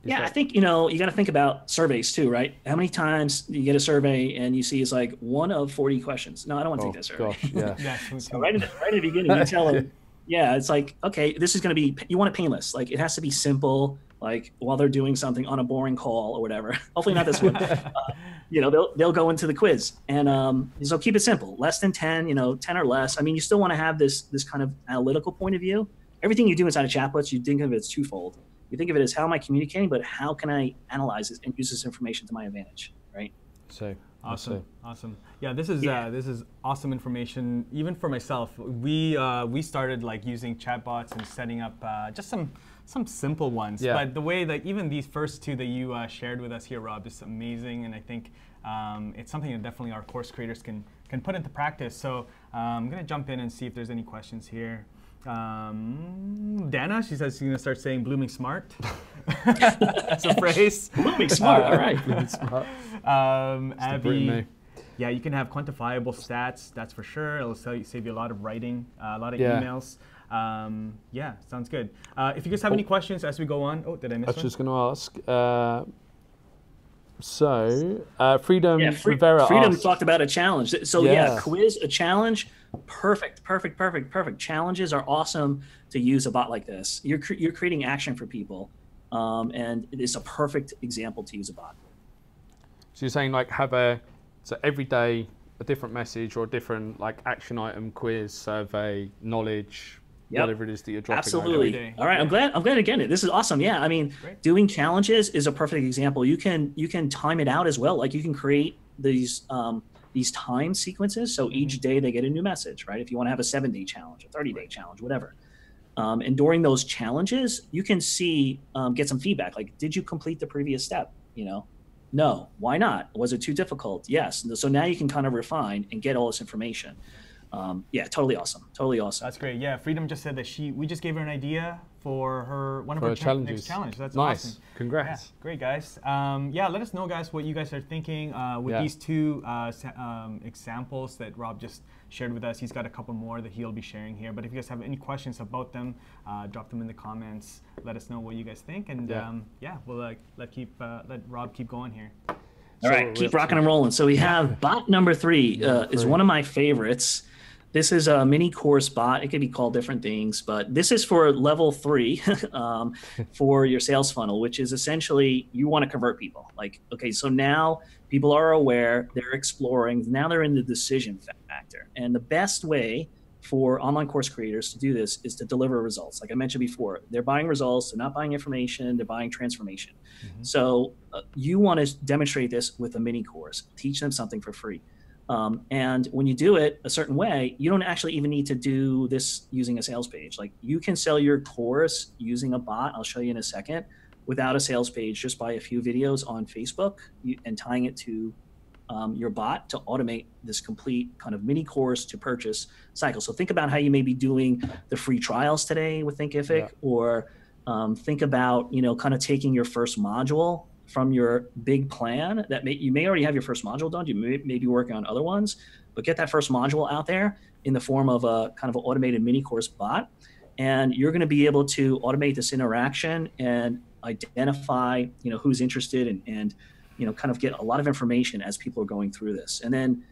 I think, you got to think about surveys too, right? How many times you get a survey and you see it's 1 of 40 questions? No, I don't want to take that survey. Gosh, yeah. So right in the beginning, you tell them, yeah, it's okay, this is going to be, you want it painless. It has to be simple, while they're doing something on a boring call or whatever. Hopefully not this one. They'll go into the quiz. And so keep it simple, less than 10, 10 or less. I mean, you still want to have this kind of analytical point of view. Everything you do inside of Chatbots, you think of it as twofold. You think of it as how am I communicating, but how can I analyze this and use this information to my advantage, right? So awesome. Yeah, this is awesome information. Even for myself, we started using chatbots and setting up just some simple ones. Yeah. But the way that even these first 2 that you shared with us here, Rob, is amazing, and I think it's something that definitely our course creators can put into practice. So I'm gonna jump in and see if there's any questions here. Dana, she says she's going to start saying blooming smart. That's a phrase. Blooming smart, all right. Blooming smart. Abby, yeah, you can have quantifiable stats, that's for sure. It'll save you a lot of writing, a lot of emails. Yeah, sounds good. If you guys have any questions as we go on. Oh, did I miss one? I was just going to ask. Freedom Rivera Freedom asked, talked about a challenge. So quiz, a challenge, perfect. Challenges are awesome to use a bot like this. You're creating action for people, and it is a perfect example to use a bot. So you're saying like so every day a different message or a different like action item, quiz, survey, knowledge, whatever it is that you're dropping. Absolutely. All right. I'm glad again. This is awesome. Yeah. I mean, doing challenges is a perfect example. You can time it out as well. Like you can create these time sequences. So each day they get a new message, right? If you want to have a 7-day challenge, a 30-day challenge, whatever. And during those challenges, you can see, get some feedback. Like, did you complete the previous step? No. Why not? Was it too difficult? Yes. So now you can kind of refine and get all this information. Yeah, totally awesome. Totally awesome. That's great. Yeah, Freedom just said that we just gave her an idea for one of her next challenge. That's nice. Awesome. Congrats. Yeah, great, guys. Yeah, let us know, guys, what you guys are thinking with these 2 examples that Rob just shared with us. He's got a couple more that he'll be sharing here. But if you guys have any questions about them, drop them in the comments. Let us know what you guys think, and we'll let Rob keep going here. All right, keep rocking and rolling. So we have bot number 3 is one of my favorites. This is a mini course bot. It could be called different things, but this is for level 3 for your sales funnel, which is essentially you want to convert people. Like, okay, so now people are aware, they're exploring, now they're in the decision factor. And the best way for online course creators to do this is to deliver results. Like I mentioned before, they're buying results, they're not buying information, they're buying transformation. So you want to demonstrate this with a mini course, teach them something for free. And when you do it a certain way, you don't actually even need to do this using a sales page. Like you can sell your course using a bot, I'll show you in a second, without a sales page, just by a few videos on Facebook and tying it to your bot to automate this complete kind of mini course to purchase cycle. So think about how you may be doing the free trials today with Thinkific, or think about, kind of taking your first module from your big plan that you may already have your first module done. You may be working on other ones, but get that first module out there in the form of a kind of an automated mini course bot. And you're going to be able to automate this interaction and identify, who's interested and kind of get a lot of information as people are going through this. And then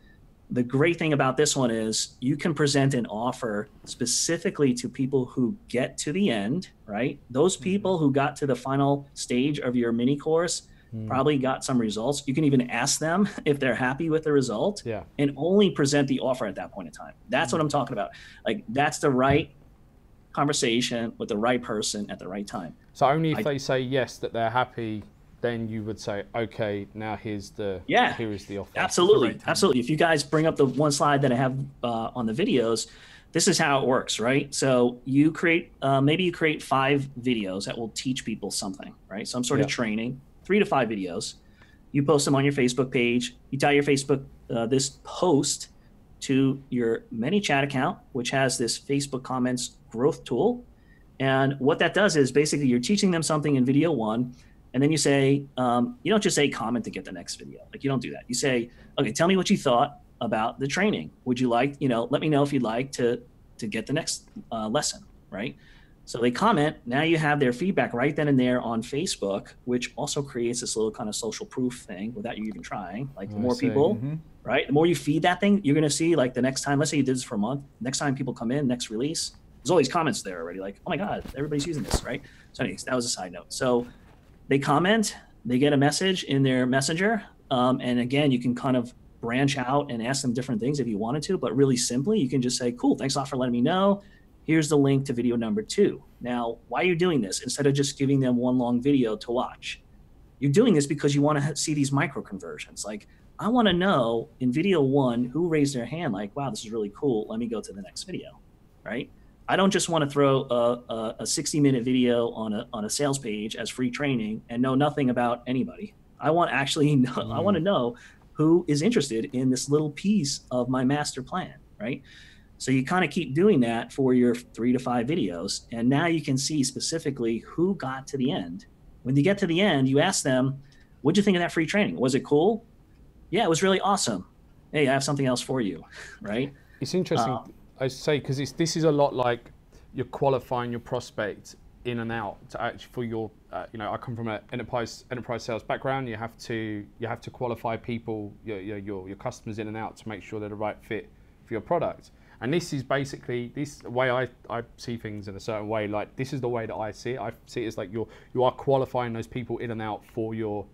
the great thing about this one is you can present an offer specifically to people who get to the end, right? Those people who got to the final stage of your mini course probably got some results. You can even ask them if they're happy with the result and only present the offer at that point in time. That's what I'm talking about. Like that's the right conversation with the right person at the right time. So only if they say yes, that they're happy, then you would say, okay, now here is the offer. Absolutely. If you guys bring up the one slide that I have on the videos, this is how it works, right? So you create, maybe you create 5 videos that will teach people something, right? Some sort of training, 3 to 5 videos. You post them on your Facebook page. You tie your Facebook, this post to your ManyChat account, which has this Facebook comments growth tool. And what that does is basically you're teaching them something in video 1. And then you say, you don't just say comment to get the next video. Like you don't do that. You say, okay, tell me what you thought about the training. Would you like, let me know if you'd like to get the next lesson, right? So they comment. Now you have their feedback right then and there on Facebook, which also creates this little kind of social proof thing without you even trying. Like the more people, right? The more you feed that thing, you're going to see like the next time, let's say you did this for a month, next time people come in, next release, there's all these comments there already. Like, oh my God, everybody's using this, right? So anyways, that was a side note. So they comment, they get a message in their messenger. And again, you can kind of branch out and ask them different things if you wanted to, but really simply, you can just say, cool, thanks a lot for letting me know. Here's the link to video number 2. Now, why are you doing this? Instead of just giving them one long video to watch, you're doing this because you want to see these micro conversions. Like, I want to know in video 1, who raised their hand like, wow, this is really cool. Let me go to the next video, right? I don't just want to throw a 60-minute video on a sales page as free training and know nothing about anybody. I want I want to know who is interested in this little piece of my master plan, right? So you kind of keep doing that for your 3 to 5 videos, and now you can see specifically who got to the end. When you get to the end, you ask them, what'd you think of that free training? Was it cool? Yeah, it was really awesome. Hey, I have something else for you, right? It's interesting. I say because this is a lot like you're qualifying your prospect in and out to actually for your I come from an enterprise sales background. You have to qualify people, your customers in and out to make sure they're the right fit for your product. And this is basically this way I see things in a certain way. Like this is the way that I see it. I see it as like you are qualifying those people in and out for your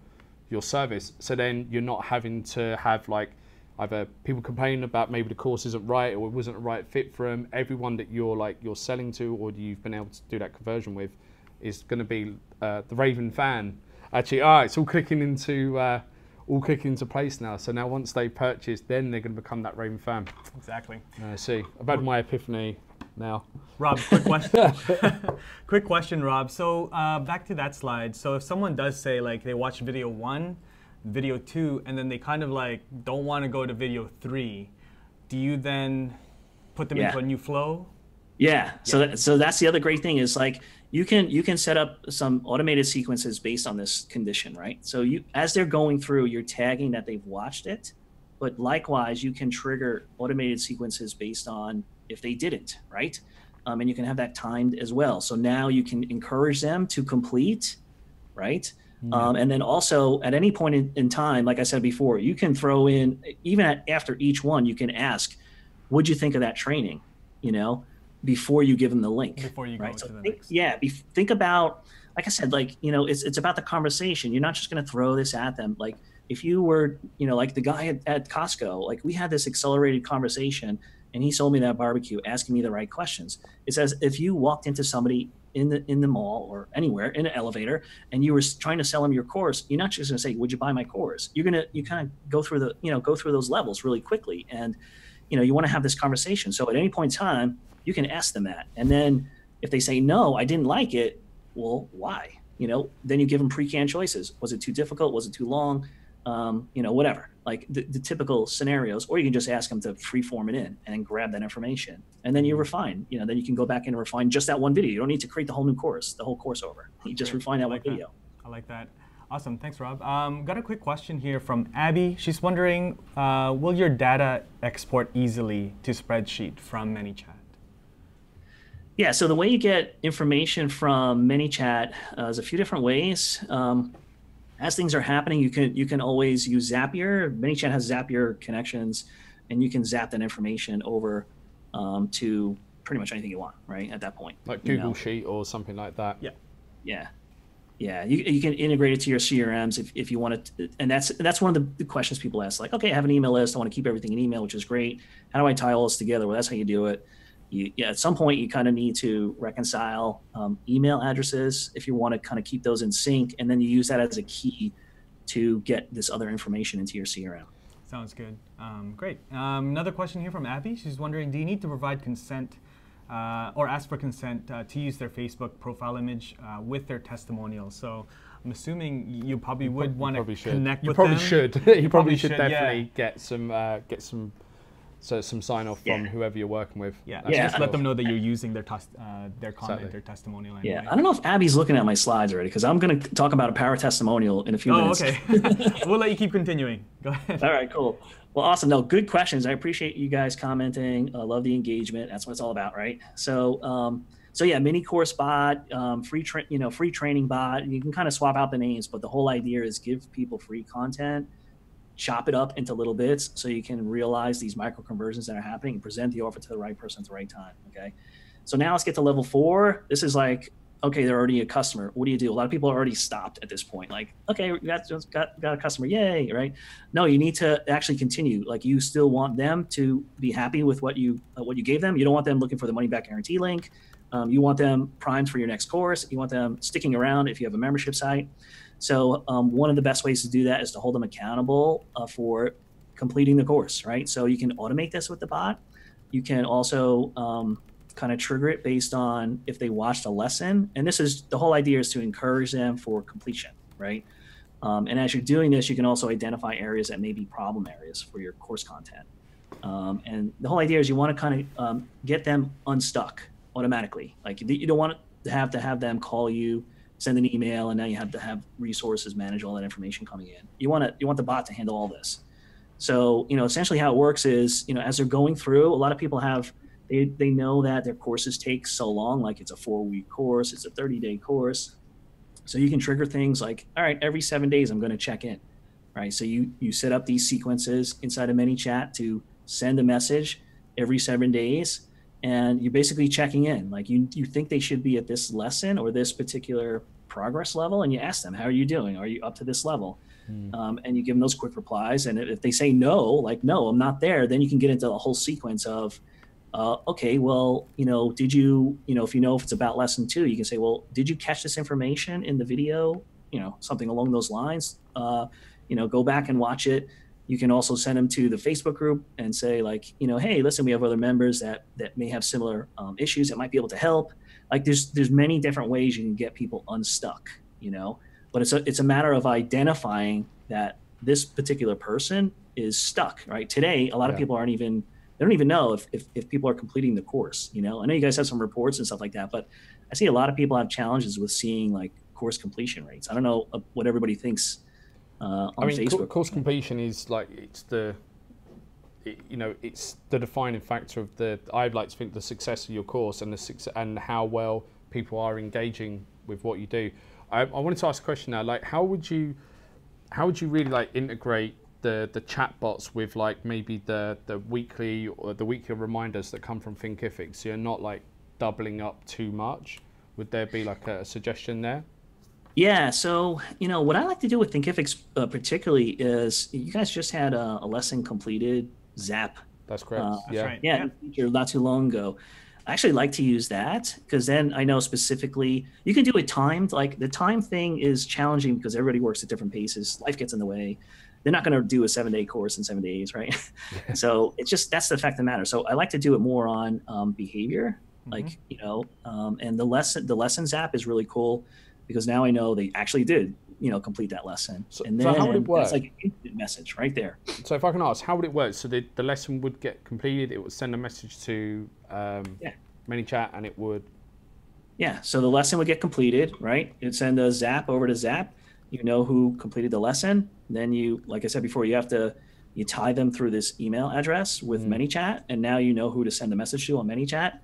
your service. So then you're not having to have like either people complaining about maybe the course isn't right or it wasn't a right fit for them. Everyone that you're selling to or you've been able to do that conversion with is going to be the raving fan. Actually, it's all clicking into place now. So now once they purchase, then they're going to become that raving fan. Exactly. I see. I've had my epiphany now. Rob, quick question. Quick question, Rob. So back to that slide. So if someone does say like they watch video 1, video 2, and then they kind of like don't want to go to video 3, do you then put them into a new flow? Yeah. So that's the other great thing is like you can set up some automated sequences based on this condition, right? So as they're going through, you're tagging that they've watched it, but likewise you can trigger automated sequences based on if they didn't, right? And you can have that timed as well. So now you can encourage them to complete, right? And then also at any point in time, like I said before, you can throw in, even after each one, you can ask, what'd you think of that training, before you give them the link. Before you go to the next. Yeah, think about, like I said, like, it's about the conversation. You're not just going to throw this at them. Like if you were, like the guy at Costco, like we had this accelerated conversation and he sold me that barbecue, asking me the right questions. It's as if you walked into somebody in the mall or anywhere in an elevator and you were trying to sell them your course. You're not just going to say, would you buy my course? You kind of go through those levels really quickly. And, you want to have this conversation. So at any point in time, you can ask them that. And then if they say, no, I didn't like it, well, why? Then you give them pre-canned choices. Was it too difficult? Was it too long? Whatever, like the typical scenarios, or you can just ask them to freeform it in and then grab that information. And then you refine, then you can go back and refine just that one video. You don't need to create the whole new course, the whole course over. You just refine that one video. I like that. Awesome. Thanks, Rob. Got a quick question here from Abby. She's wondering, will your data export easily to spreadsheet from ManyChat? Yeah, so the way you get information from ManyChat is a few different ways. As things are happening, you can always use Zapier. ManyChat has Zapier connections, and you can zap that information over to pretty much anything you want, right? At that point, like Google Sheet or something like that. Yeah. You can integrate it to your CRMs if you want to, and that's one of the questions people ask. Like, okay, I have an email list. I want to keep everything in email, which is great. How do I tie all this together? Well, that's how you do it. At some point, you kind of need to reconcile email addresses if you want to kind of keep those in sync, and then you use that as a key to get this other information into your CRM. Sounds good. Great. Another question here from Abby. She's wondering, do you need to provide consent or ask for consent to use their Facebook profile image with their testimonial? So I'm assuming you probably would want to connect with them. You probably should definitely get some sign off from whoever you're working with. Just let them know that you're using their comment, their testimonial. Anyway. Yeah, I don't know if Abby's looking at my slides already because I'm going to talk about a power testimonial in a few minutes. Oh, okay. We'll let you keep continuing. Go ahead. All right, cool. Well, awesome. No, good questions. I appreciate you guys commenting. I love the engagement. That's what it's all about, right? So yeah, mini course bot, free training bot. You can kind of swap out the names, but the whole idea is give people free content, chop it up into little bits so you can realize these micro conversions that are happening and present the offer to the right person at the right time. Okay. So now let's get to level 4. This is like, okay, they're already a customer. What do you do? A lot of people are already stopped at this point. Like, okay, we got a customer. Yay. Right. No, you need to actually continue. Like you still want them to be happy with what you gave them. You don't want them looking for the money back guarantee link. You want them primed for your next course. You want them sticking around if you have a membership site. So one of the best ways to do that is to hold them accountable for completing the course, right? So you can automate this with the bot. You can also kind of trigger it based on if they watched a lesson. And this is the whole idea is to encourage them for completion, right? And as you're doing this, you can also identify areas that may be problem areas for your course content. And the whole idea is you want to kind of get them unstuck automatically. Like you don't want to have them call you, send an email, and now you have to have resources manage all that information coming in. You want the bot to handle all this. So, essentially how it works is, as they're going through, a lot of people they know that their courses take so long, like it's a 4-week course, it's a 30-day course. So you can trigger things like, all right, every 7 days I'm going to check in, right? So you set up these sequences inside of ManyChat to send a message every 7 days. And you're basically checking in, like you think they should be at this lesson or this particular progress level, and you ask them, how are you doing? Are you up to this level? And you give them those quick replies. And if they say no, like, no, I'm not there, then you can get into the whole sequence of, okay, well, did you, if it's about lesson 2, you can say, well, did you catch this information in the video? Something along those lines. Go back and watch it. You can also send them to the Facebook group and say, like, hey, listen, we have other members that may have similar issues that might be able to help. Like, there's many different ways you can get people unstuck, but it's a matter of identifying that this particular person is stuck, right? Today, a lot of people they don't even know if people are completing the course. I know you guys have some reports and stuff like that, but I see a lot of people have challenges with seeing like course completion rates. I don't know what everybody thinks on Facebook. Course completion is like, it's the defining factor of I'd like to think the success of your course and how well people are engaging with what you do. I wanted to ask a question now, like, how would you really like integrate the chatbots with like maybe the weekly reminders that come from Thinkific, so you're not like doubling up too much? Would there be like a suggestion there? Yeah, so what I like to do with Thinkific particularly is, you guys just had a lesson completed Zap. That's correct. That's right. Yeah, not too long ago. I actually like to use that because then I know specifically you can do it timed. Like, the time thing is challenging because everybody works at different paces. Life gets in the way. They're not going to do a 7-day course in 7 days, right? Yeah. So that's the fact of the matter. So I like to do it more on behavior, like, and the lessons app is really cool because now I know they actually did, complete that lesson. And then how would it work? It's like an instant message right there. So if I can ask, how would it work? So the lesson would get completed, it would send a message to ManyChat, and it would... Yeah, so the lesson would get completed, right? It'd send a Zap over to Zap. You know who completed the lesson. Then you, like I said before, you tie them through this email address with ManyChat, and now you know who to send the message to on ManyChat.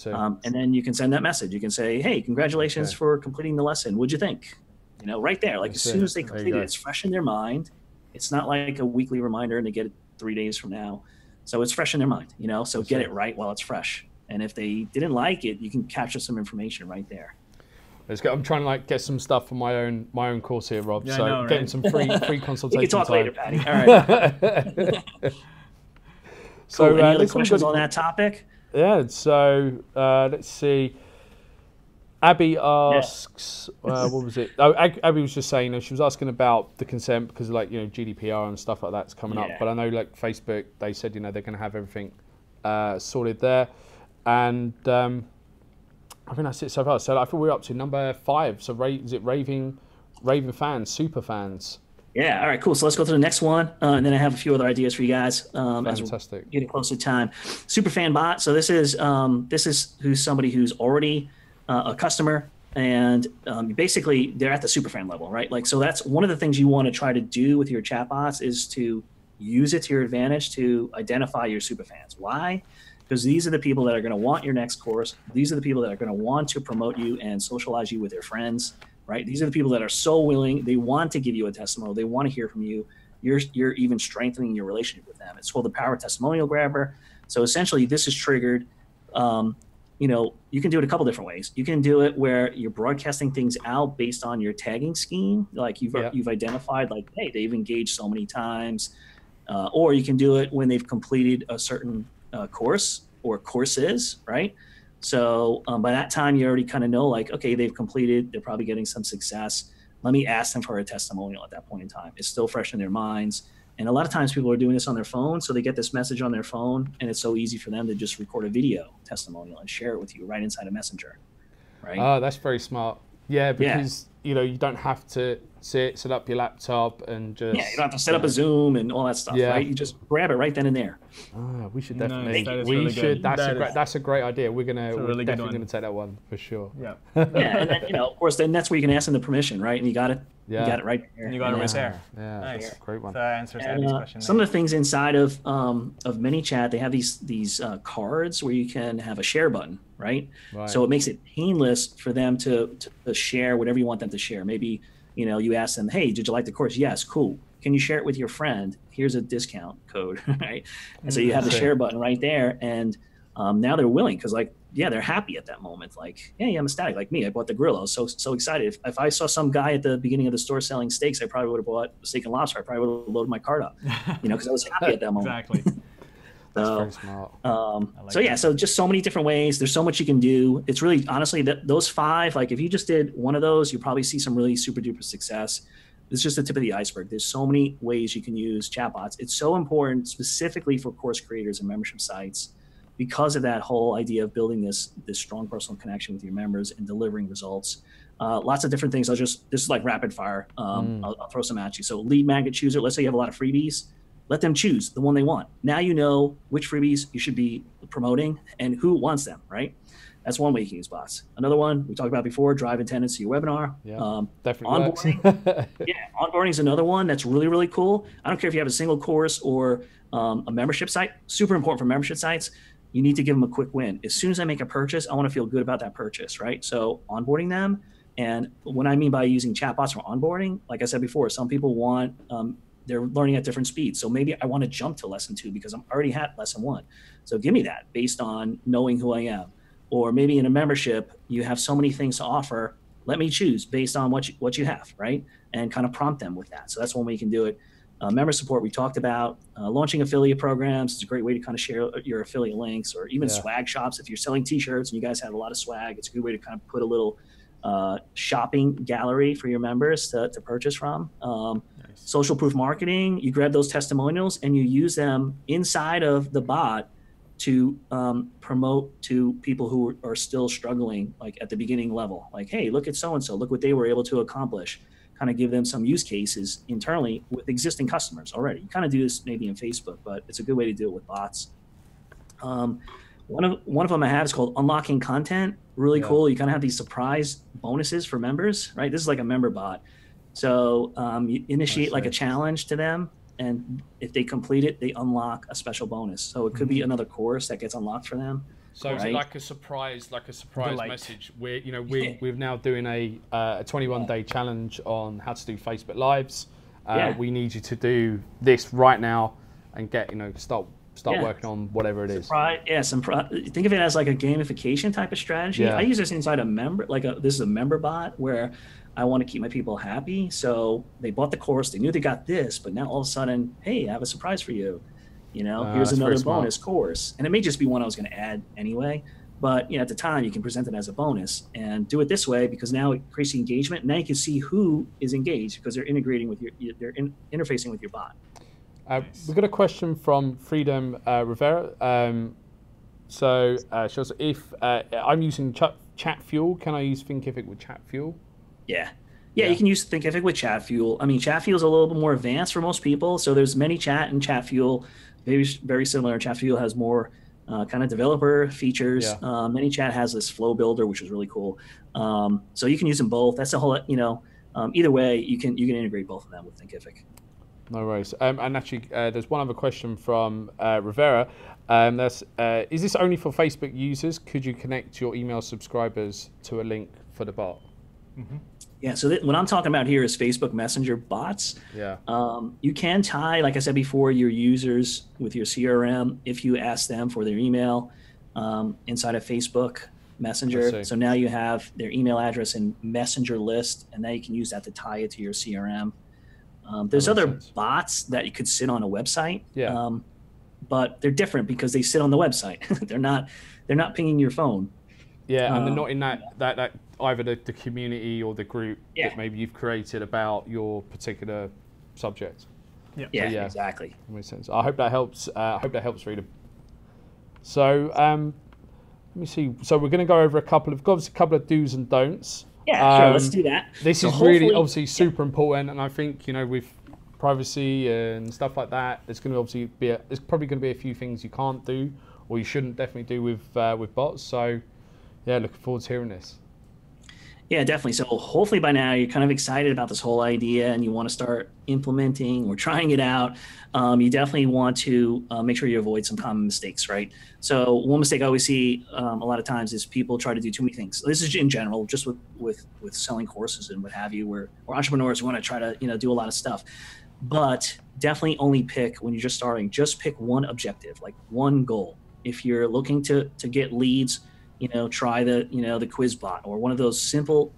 And then you can send that message. You can say, hey, congratulations for completing the lesson. What'd you think? Right there. Like, as soon as they complete it, it's fresh in their mind. It's not like a weekly reminder and they get it 3 days from now. So it's fresh in their mind, so get it right while it's fresh. And if they didn't like it, you can capture some information right there. I'm trying to like get some stuff for my own course here, Rob. Yeah, so I know, right? Getting some free consultation. We can talk time. later, Patty. All right. So cool. Any other questions on that topic? Yeah. So let's see. Abby asks, what was it? Oh, Abby was just saying, she was asking about the consent because like, GDPR and stuff like that's coming up. But I know like Facebook, they said, they're going to have everything sorted there. And I think that's it so far. So I think we're up to number 5. So is it raving fans, super fans? Yeah. All right, cool. So let's go to the next one. And then I have a few other ideas for you guys. Fantastic. As we're getting close to time. Superfan bot. So this is somebody who's already a customer, and basically they're at the superfan level, right? Like, so that's one of the things you want to try to do with your chatbots is to use it to your advantage to identify your superfans. Why? Because these are the people that are going to want your next course. These are the people that are going to want to promote you and socialize you with their friends, right? These are the people that are so willing. They want to give you a testimonial. They want to hear from you. You're even strengthening your relationship with them. It's called the Power Testimonial Grabber. So essentially, this is triggered. You can do it a couple different ways. You can do it where you're broadcasting things out based on your tagging scheme. Like you've identified, like, hey, they've engaged so many times. Or you can do it when they've completed a certain course or courses, right? So by that time, you already kind of know, like, okay, they've completed, they're probably getting some success. Let me ask them for a testimonial at that point in time. It's still fresh in their minds. And a lot of times people are doing this on their phone, so they get this message on their phone, and it's so easy for them to just record a video testimonial and share it with you right inside a messenger, right? Oh, that's very smart. Yeah, because you don't have to set up your laptop and just... Yeah, you don't have to set up a Zoom and all that stuff, right? You just grab it right then and there. We should definitely... Nice, That's a great idea. We're definitely going to take that one for sure. Yeah. And then, of course, then that's where you can ask them the permission, right? And you got it. You got it right there. And you got it right there. Yeah, nice. That's a great one. So that answers Abby's question. Some of the things inside of ManyChat, they have these cards where you can have a share button, right? So it makes it painless for them to share whatever you want them to share. Maybe, you ask them, hey, did you like the course? Yes, cool. Can you share it with your friend? Here's a discount code, right? And so you have the share button right there, and now they're willing because, like, yeah, they're happy at that moment. Like, hey, I'm ecstatic. Like me, I bought the grill. I was so excited. If I saw some guy at the beginning of the store selling steaks, I probably would have bought steak and lobster. I probably would have loaded my cart up, because I was happy at that moment. Exactly. That's very smart. So yeah, so just so many different ways. There's so much you can do. It's really, honestly, those 5, like if you just did one of those, you probably see some really super duper success. It's just the tip of the iceberg. There's so many ways you can use chatbots. It's so important specifically for course creators and membership sites because of that whole idea of building this strong personal connection with your members and delivering results. Lots of different things. This is like rapid fire. I'll throw some at you. So lead magnet chooser. Let's say you have a lot of freebies. Let them choose the one they want. Now you know which freebies you should be promoting and who wants them, right? That's one way you can use bots. Another one we talked about before, drive attendance to your webinar. Yeah, definitely onboarding. Yeah, onboarding is another one that's really, really cool. I don't care if you have a single course or a membership site. Super important for membership sites. You need to give them a quick win. As soon as I make a purchase, I want to feel good about that purchase, right? So onboarding them. And what I mean by using chatbots for onboarding, like I said before, some people want they're learning at different speeds. So maybe I want to jump to lesson 2 because I'm already at lesson 1. So give me that based on knowing who I am. Or maybe in a membership, you have so many things to offer. Let me choose based on what you have, right? And kind of prompt them with that. So that's one way you can do it. Member support, we talked about. Launching affiliate programs is a great way to kind of share your affiliate links, or even swag shops. If you're selling t-shirts and you guys have a lot of swag, it's a good way to kind of put a little shopping gallery for your members to purchase from. Social proof marketing, you grab those testimonials and you use them inside of the bot to promote to people who are still struggling, like at the beginning level. Like, hey, look at so-and-so, look what they were able to accomplish. Kind of give them some use cases internally with existing customers already. You kind of do this maybe in Facebook, but it's a good way to do it with bots. One of them I have is called unlocking content. Really cool. You kind of have these surprise bonuses for members, right? This is like a member bot. So you initiate like a challenge to them, and if they complete it, they unlock a special bonus. So it could be another course that gets unlocked for them. So right? It's like a surprise message. We're now doing a 21-day challenge on how to do Facebook Lives. We need you to do this right now and get start working on whatever it is. Think of it as like a gamification type of strategy. I use this inside a member, this is a member bot where I want to keep my people happy. So they bought the course, they knew they got this, but now all of a sudden, hey, I have a surprise for you. Here's another bonus course. And it may just be one I was going to add anyway, but at the time you can present it as a bonus and do it this way because now it creates the engagement. Now you can see who is engaged because they're integrating with they're interfacing with your bot. We've got a question from Freedom Rivera. So she also, if I'm using Chatfuel, can I use Thinkific with Chatfuel? Yeah, you can use Thinkific with Chatfuel. I mean, Chatfuel is a little bit more advanced for most people. So there's ManyChat and Chatfuel, very similar. Chatfuel has more kind of developer features. ManyChat has this flow builder, which is really cool. So you can use them both. That's the whole, either way, you can integrate both of them with Thinkific. No worries. And actually, there's one other question from Rivera. Is this only for Facebook users? Could you connect your email subscribers to a link for the bot? Yeah, so what I'm talking about here is Facebook Messenger bots. You can tie, like I said before, your users with your CRM if you ask them for their email inside of Facebook Messenger. So now you have their email address in Messenger list, and now you can use that to tie it to your CRM. There's other bots that you could sit on a website, but they're different because they sit on the website. they're not pinging your phone. And they're not in that either the community or the group that maybe you've created about your particular subject. Exactly. That makes sense. I hope that helps. Rita. So let me see. So we're going to go over a couple of do's and don'ts. Sure. Let's do that. This is really obviously super important, and I think with privacy and stuff like that, there's going to obviously there's probably going to be a few things you can't do or you shouldn't definitely do with bots. So looking forward to hearing this. Yeah, definitely. So hopefully by now you're kind of excited about this whole idea and you want to start implementing or trying it out. You definitely want to make sure you avoid some common mistakes, right? So one mistake I always see a lot of times is people try to do too many things. This is in general, just with selling courses and what have you, where entrepreneurs who want to try to do a lot of stuff. But definitely only pick, when you're just starting, just pick one objective, like one goal. If you're looking to get leads, try the quiz bot or one of those simple,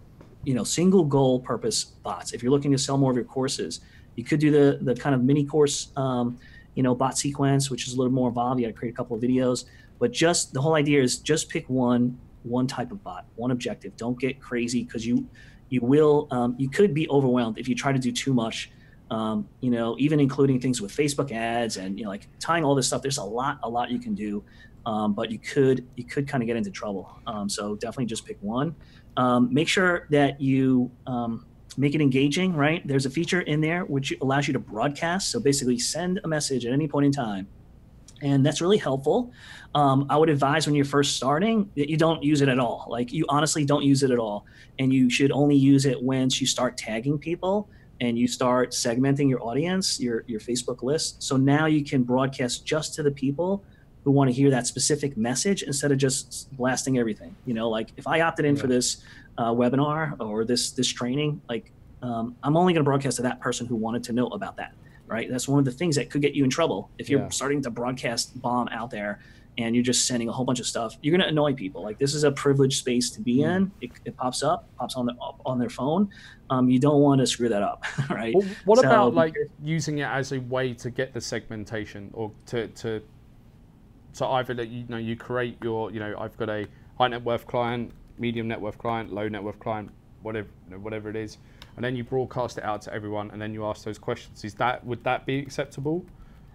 single goal purpose bots. If you're looking to sell more of your courses, you could do the kind of mini course, bot sequence, which is a little more involved. You got to create a couple of videos, but just the whole idea is just pick one type of bot, one objective. Don't get crazy, because you could be overwhelmed if you try to do too much. Even including things with Facebook ads and like tying all this stuff. There's a lot you can do, but you could kind of get into trouble. So definitely just pick one. Make sure that you make it engaging, right? There's a feature in there which allows you to broadcast. So basically send a message at any point in time. And that's really helpful. I would advise when you're first starting that you don't use it at all. Like, you honestly don't use it at all. And you should only use it once you start tagging people and you start segmenting your audience, your Facebook list. So now you can broadcast just to the people who want to hear that specific message instead of just blasting everything. Like if I opted in for this webinar or this training, like I'm only going to broadcast to that person who wanted to know about that. Right. That's one of the things that could get you in trouble. If you're starting to broadcast bomb out there and you're just sending a whole bunch of stuff, you're going to annoy people. Like, this is a privileged space to be in. It pops on their phone. You don't want to screw that up. Right. Well, what about like using it as a way to get the segmentation, or to either that, you create your, I've got a high net worth client, medium net worth client, low net worth client, whatever it is. And then you broadcast it out to everyone, and then you ask those questions. Would that be acceptable,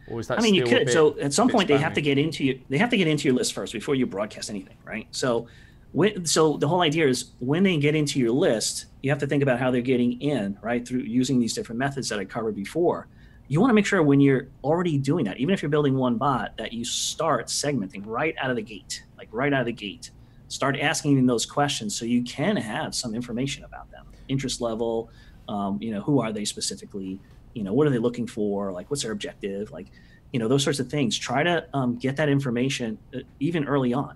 or is that? You could. So at some point, they have to get into your list first before you broadcast anything, right? So, the whole idea is when they get into your list, you have to think about how they're getting in, right, through using these different methods that I covered before. You want to make sure when you're already doing that, even if you're building one bot, that you start segmenting right out of the gate, Start asking them those questions so you can have some information about them. Interest level, who are they specifically, what are they looking for, like what's their objective, like, those sorts of things. Try to get that information even early on,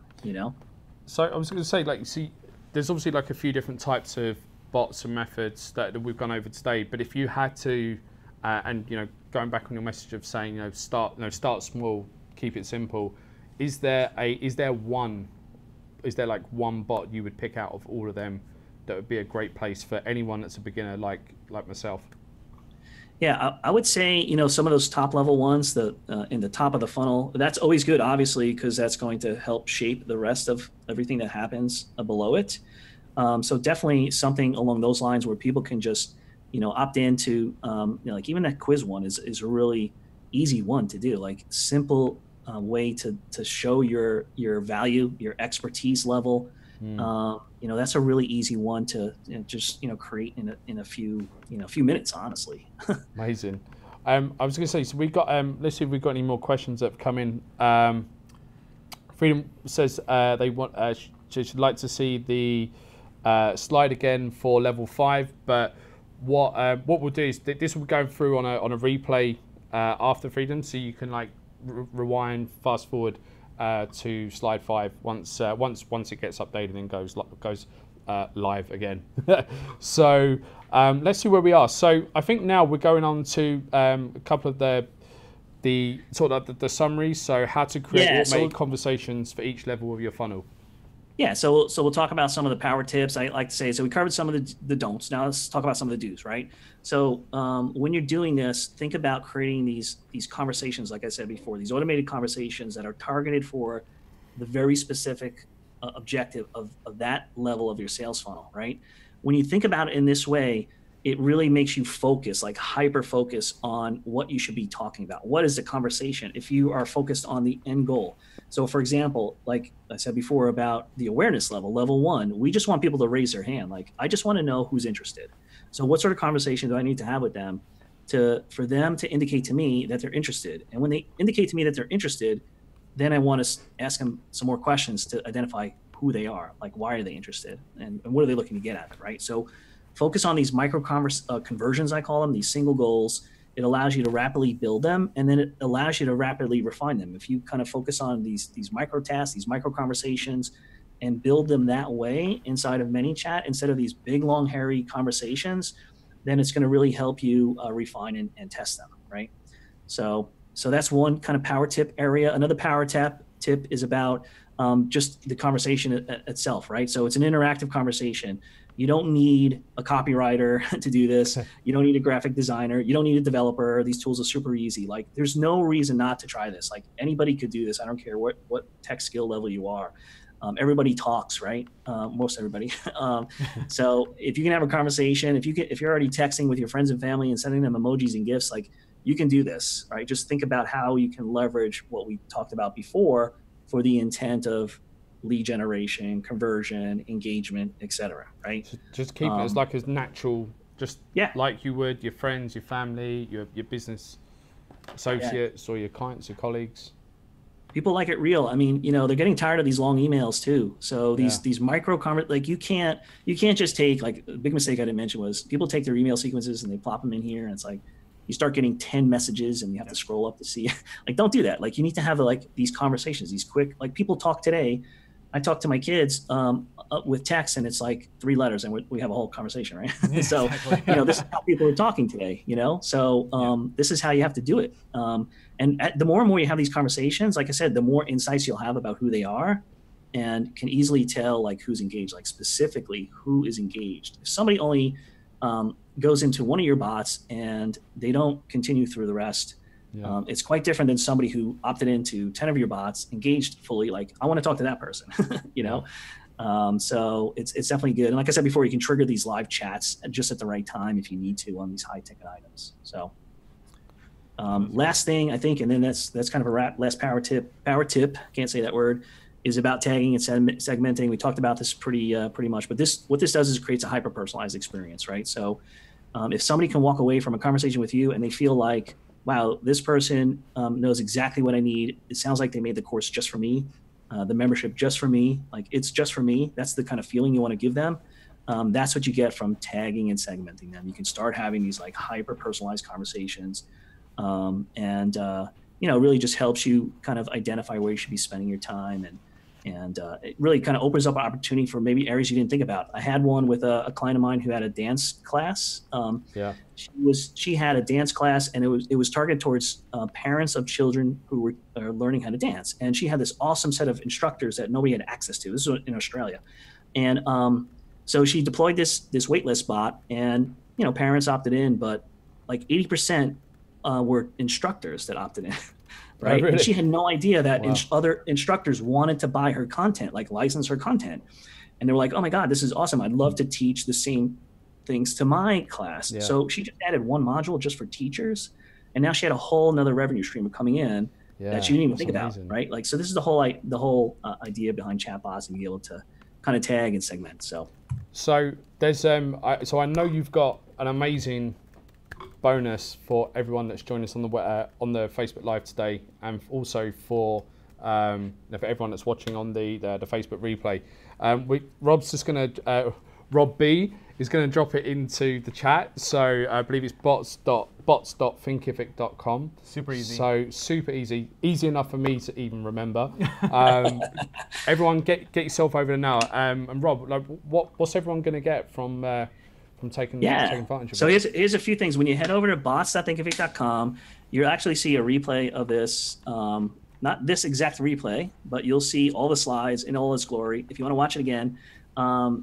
So I was going to say, like, see, there's obviously like a few different types of bots and methods that we've gone over today, but if you had to, and going back on your message of saying, start small, keep it simple, is there like one bot you would pick out of all of them that would be a great place for anyone that's a beginner like myself? Yeah, I would say, some of those top level ones, in the top of the funnel, that's always good, obviously, because that's going to help shape the rest of everything that happens below it. So definitely something along those lines where people can just, opt into, like even that quiz one is a really easy one to do, like simple way to show your value, your expertise level. That's a really easy one to just create in a few minutes, honestly. Amazing. I was going to say, so we got let's see if we've got any more questions that have come in. Freedom says they she'd like to see the slide again for level 5, but what we'll do is this will be going through on a replay after Freedom, so you can like rewind, fast forward to slide 5 once it gets updated and goes live again. So let's see where we are. So I think now we're going on to a couple of the sort of the summaries. So how to create automated conversations for each level of your funnel. Yeah, so we'll talk about some of the power tips. I like to say, so we covered some of the don'ts. Now let's talk about some of the do's, right? So when you're doing this, think about creating these conversations, like I said before, these automated conversations that are targeted for the very specific objective of that level of your sales funnel, right? When you think about it in this way, it really makes you focus, like hyper focus on what you should be talking about. What is the conversation if you are focused on the end goal? So for example, like I said before about the awareness level, level 1, we just want people to raise their hand. Like, I just want to know who's interested. So what sort of conversation do I need to have with them for them to indicate to me that they're interested? And when they indicate to me that they're interested, then I want to ask them some more questions to identify who they are. Like, why are they interested? And what are they looking to get at, right? So focus on these micro conversions, I call them, these single goals. It allows you to rapidly build them, and then it allows you to rapidly refine them. If you kind of focus on these micro tasks, these micro conversations, and build them that way inside of ManyChat instead of these big, long, hairy conversations, then it's going to really help you refine and test them, right? So that's one kind of power tip area. Another power tip is about just the conversation itself, right? So it's an interactive conversation. You don't need a copywriter to do this. You don't need a graphic designer. You don't need a developer. These tools are super easy. Like, there's no reason not to try this. Like, anybody could do this. I don't care what tech skill level you are. Everybody talks, right? Most everybody. So if you can have a conversation, if you're already texting with your friends and family and sending them emojis and gifts, like, you can do this, right? Just think about how you can leverage what we talked about before for the intent of lead generation, conversion, engagement, etc. Right? Just keep it as like as natural, just like you would your friends, your family, your business associates, or your clients, your colleagues. People like it real. I mean, they're getting tired of these long emails too. So these micro like you can't just take, like, a big mistake I didn't mention was people take their email sequences and they plop them in here, and it's like you start getting 10 messages and you have to scroll up to see. Like, don't do that. Like, you need to have these conversations, these quick, like, people talk today. I talk to my kids with text, and it's like 3 letters, and we have a whole conversation, right? Yeah, so, exactly. This is how people are talking today, So this is how you have to do it. And the more and more you have these conversations, like I said, the more insights you'll have about who they are, and can easily tell, like, who's engaged, like, specifically who is engaged. If somebody only goes into one of your bots and they don't continue through the rest, it's quite different than somebody who opted into 10 of your bots, engaged fully, like, I want to talk to that person, So it's definitely good. And like I said before, you can trigger these live chats just at the right time if you need to on these high ticket items. So last thing, I think, and then that's kind of a wrap. Last power tip, can't say that word, is about tagging and segmenting. We talked about this pretty much, but what this does is it creates a hyper personalized experience, right? So if somebody can walk away from a conversation with you and they feel like, wow, this person knows exactly what I need. It sounds like they made the course just for me, the membership just for me. Like, it's just for me. That's the kind of feeling you want to give them. That's what you get from tagging and segmenting them. You can start having these, like, hyper personalized conversations, and really just helps you kind of identify where you should be spending your time, and it really kind of opens up an opportunity for maybe areas you didn't think about. I had one with a client of mine who had a dance class. She had a dance class, and it was targeted towards parents of children who were learning how to dance. And she had this awesome set of instructors that nobody had access to. This was in Australia. And so she deployed this waitlist bot, and parents opted in, but like 80% were instructors that opted in. Right. Oh, really? And she had no idea that other instructors wanted to buy her content, like license her content. And they were like, oh my God, this is awesome. I'd love to teach the same things to my class. Yeah. So she just added one module just for teachers. And now she had a whole nother revenue stream coming in that she didn't even think about. Right. Like, so this is the whole idea behind chatbots, and be able to kind of tag and segment. So there's so I know you've got an amazing bonus for everyone that's joined us on the Facebook Live today, and also for everyone that's watching on the Facebook replay. Rob's just going to Rob B is going to drop it into the chat. So I believe it's bots.thinkific.com. Super easy. So super easy enough for me to even remember. Everyone, get yourself over there now. And Rob, like, what's everyone going to get from taking advantage of so it? Here's a few things. When you head over to bots.thinkific.com, you'll actually see a replay of this. Not this exact replay, but you'll see all the slides in all its glory. If you want to watch it again,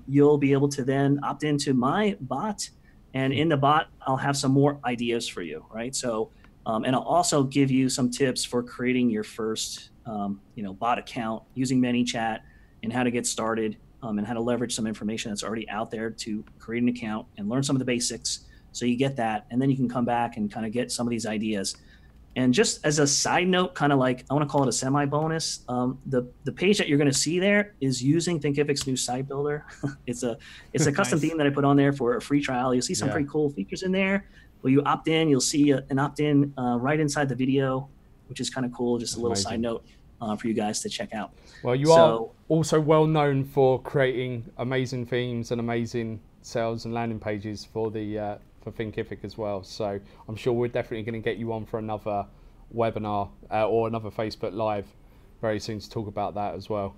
you'll be able to then opt into my bot, and in the bot, I'll have some more ideas for you, right? So, and I'll also give you some tips for creating your first, bot account using ManyChat, and how to get started, and how to leverage some information that's already out there to create an account and learn some of the basics. So you get that, and then you can come back and kind of get some of these ideas. And just as a side note, kind of like, I want to call it a semi-bonus, the page that you're going to see there is using Thinkific's new site builder. It's a custom theme that I put on there for a free trial. You'll see some pretty cool features in there. When you opt in, you'll see an opt-in right inside the video, which is kind of cool. Just a little side note for you guys to check out. Well, you are also well known for creating amazing themes and amazing sales and landing pages for for Thinkific as well. So I'm sure we're definitely going to get you on for another webinar or another Facebook Live very soon to talk about that as well.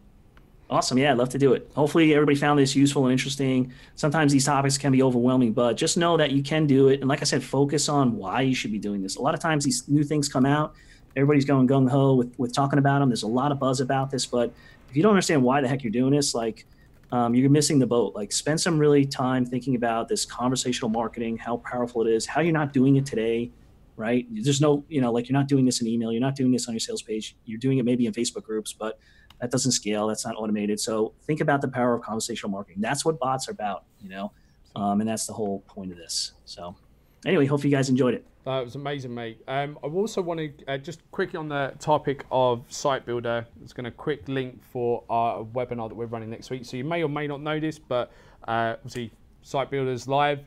Awesome. Yeah, I'd love to do it. Hopefully everybody found this useful and interesting. Sometimes these topics can be overwhelming, but just know that you can do it. And like I said, focus on why you should be doing this. A lot of times these new things come out, everybody's going gung-ho with talking about them. There's a lot of buzz about this, but if you don't understand why the heck you're doing this, like you're missing the boat. Like spend some really time thinking about this conversational marketing, how powerful it is, how you're not doing it today, right? There's no, like you're not doing this in email, you're not doing this on your sales page, you're doing it maybe in Facebook groups, but that doesn't scale, that's not automated. So think about the power of conversational marketing. That's what bots are about, and that's the whole point of this. So anyway, hope you guys enjoyed it. That was amazing, mate. I also want to just quickly on the topic of Site Builder, it's going to quick link for our webinar that we're running next week. So you may or may not know this, but obviously Site Builder's live.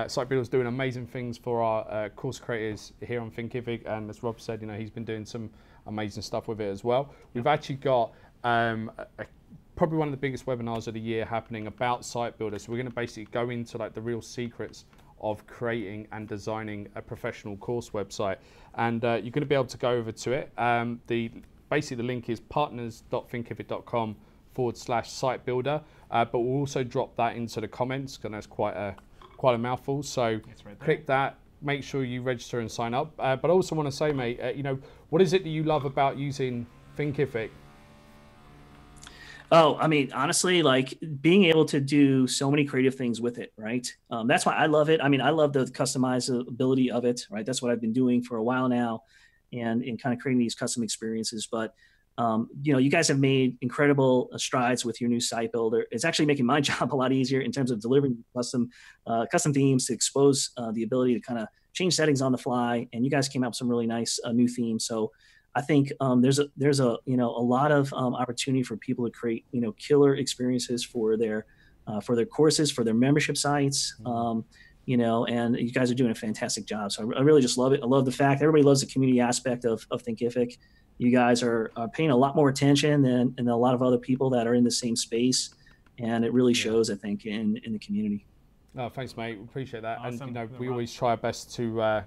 Site Builder's doing amazing things for our course creators here on Thinkific, and as Rob said, he's been doing some amazing stuff with it as well. We've actually got probably one of the biggest webinars of the year happening about Site Builder. So we're going to basically go into like the real secrets of creating and designing a professional course website, and you're going to be able to go over to it. Basically the link is partners.thinkific.com/site builder, but we'll also drop that into the comments because that's quite a mouthful. So click that, make sure you register and sign up. But I also want to say, mate, what is it that you love about using Thinkific? Oh, I mean, honestly, like being able to do so many creative things with it, right? That's why I love it. I mean, I love the customizability of it, right? That's what I've been doing for a while now, and kind of creating these custom experiences. But you guys have made incredible strides with your new site builder. It's actually making my job a lot easier in terms of delivering custom themes to expose the ability to kind of change settings on the fly. And you guys came out with some really nice new themes. So I think there's a lot of opportunity for people to create killer experiences for their courses, for their membership sites, and you guys are doing a fantastic job. So I really just love it. I love the fact everybody loves the community aspect of Thinkific. You guys are paying a lot more attention than a lot of other people that are in the same space, and it really shows, I think, in the community. Oh, thanks, mate. We appreciate that. Awesome. And we always try our best to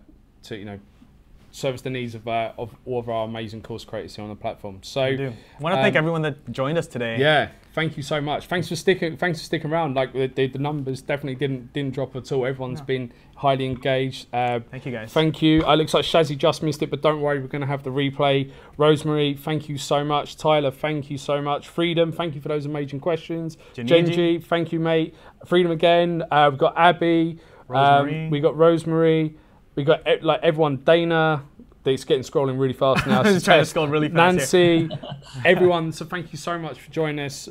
service the needs of all of our amazing course creators here on the platform. So I want to thank everyone that joined us today. Yeah, thank you so much. Thanks for sticking around. Like the numbers definitely didn't drop at all. Everyone's been highly engaged. Thank you, guys. Thank you. It looks like Shazzy just missed it, but don't worry, we're going to have the replay. Rosemary, thank you so much. Tyler, thank you so much. Freedom, thank you for those amazing questions. Genji, thank you, mate. Freedom again. We've got Abby. We got Rosemary. We got like everyone. Dana. It's getting scrolling really fast now. Just trying to scroll really fast. Nancy, everyone. So thank you so much for joining us.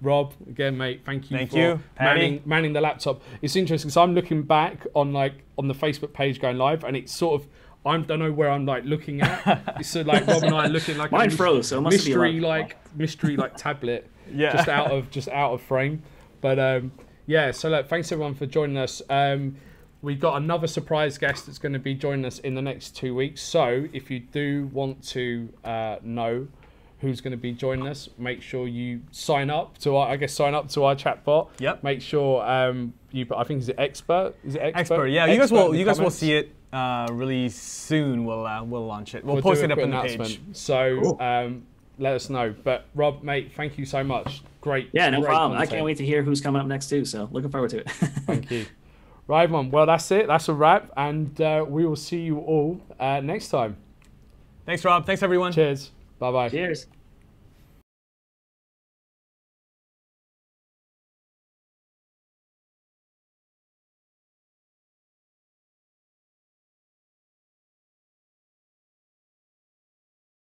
Rob, again, mate, thank you for manning the laptop. It's interesting because I'm looking back on the Facebook page going live, and it's sort of I don't know where I'm like looking at. It's sort of like Rob and I are looking like mine froze, so it must mystery tablet, just out of frame. But so look, thanks everyone for joining us. We've got another surprise guest that's going to be joining us in the next 2 weeks. So if you do want to know who's going to be joining us, make sure you sign up to our chatbot. Yep. Make sure I think is it expert? Is it expert? Yeah. You guys will see it really soon. We'll launch it. We'll post it up on the page. So cool. Let us know. But Rob, mate, thank you so much. Great. Yeah, no problem. Content. I can't wait to hear who's coming up next too. So looking forward to it. Thank you. Right, everyone. Well, that's it. That's a wrap, and we will see you all next time. Thanks, Rob. Thanks, everyone. Cheers. Bye-bye. Cheers.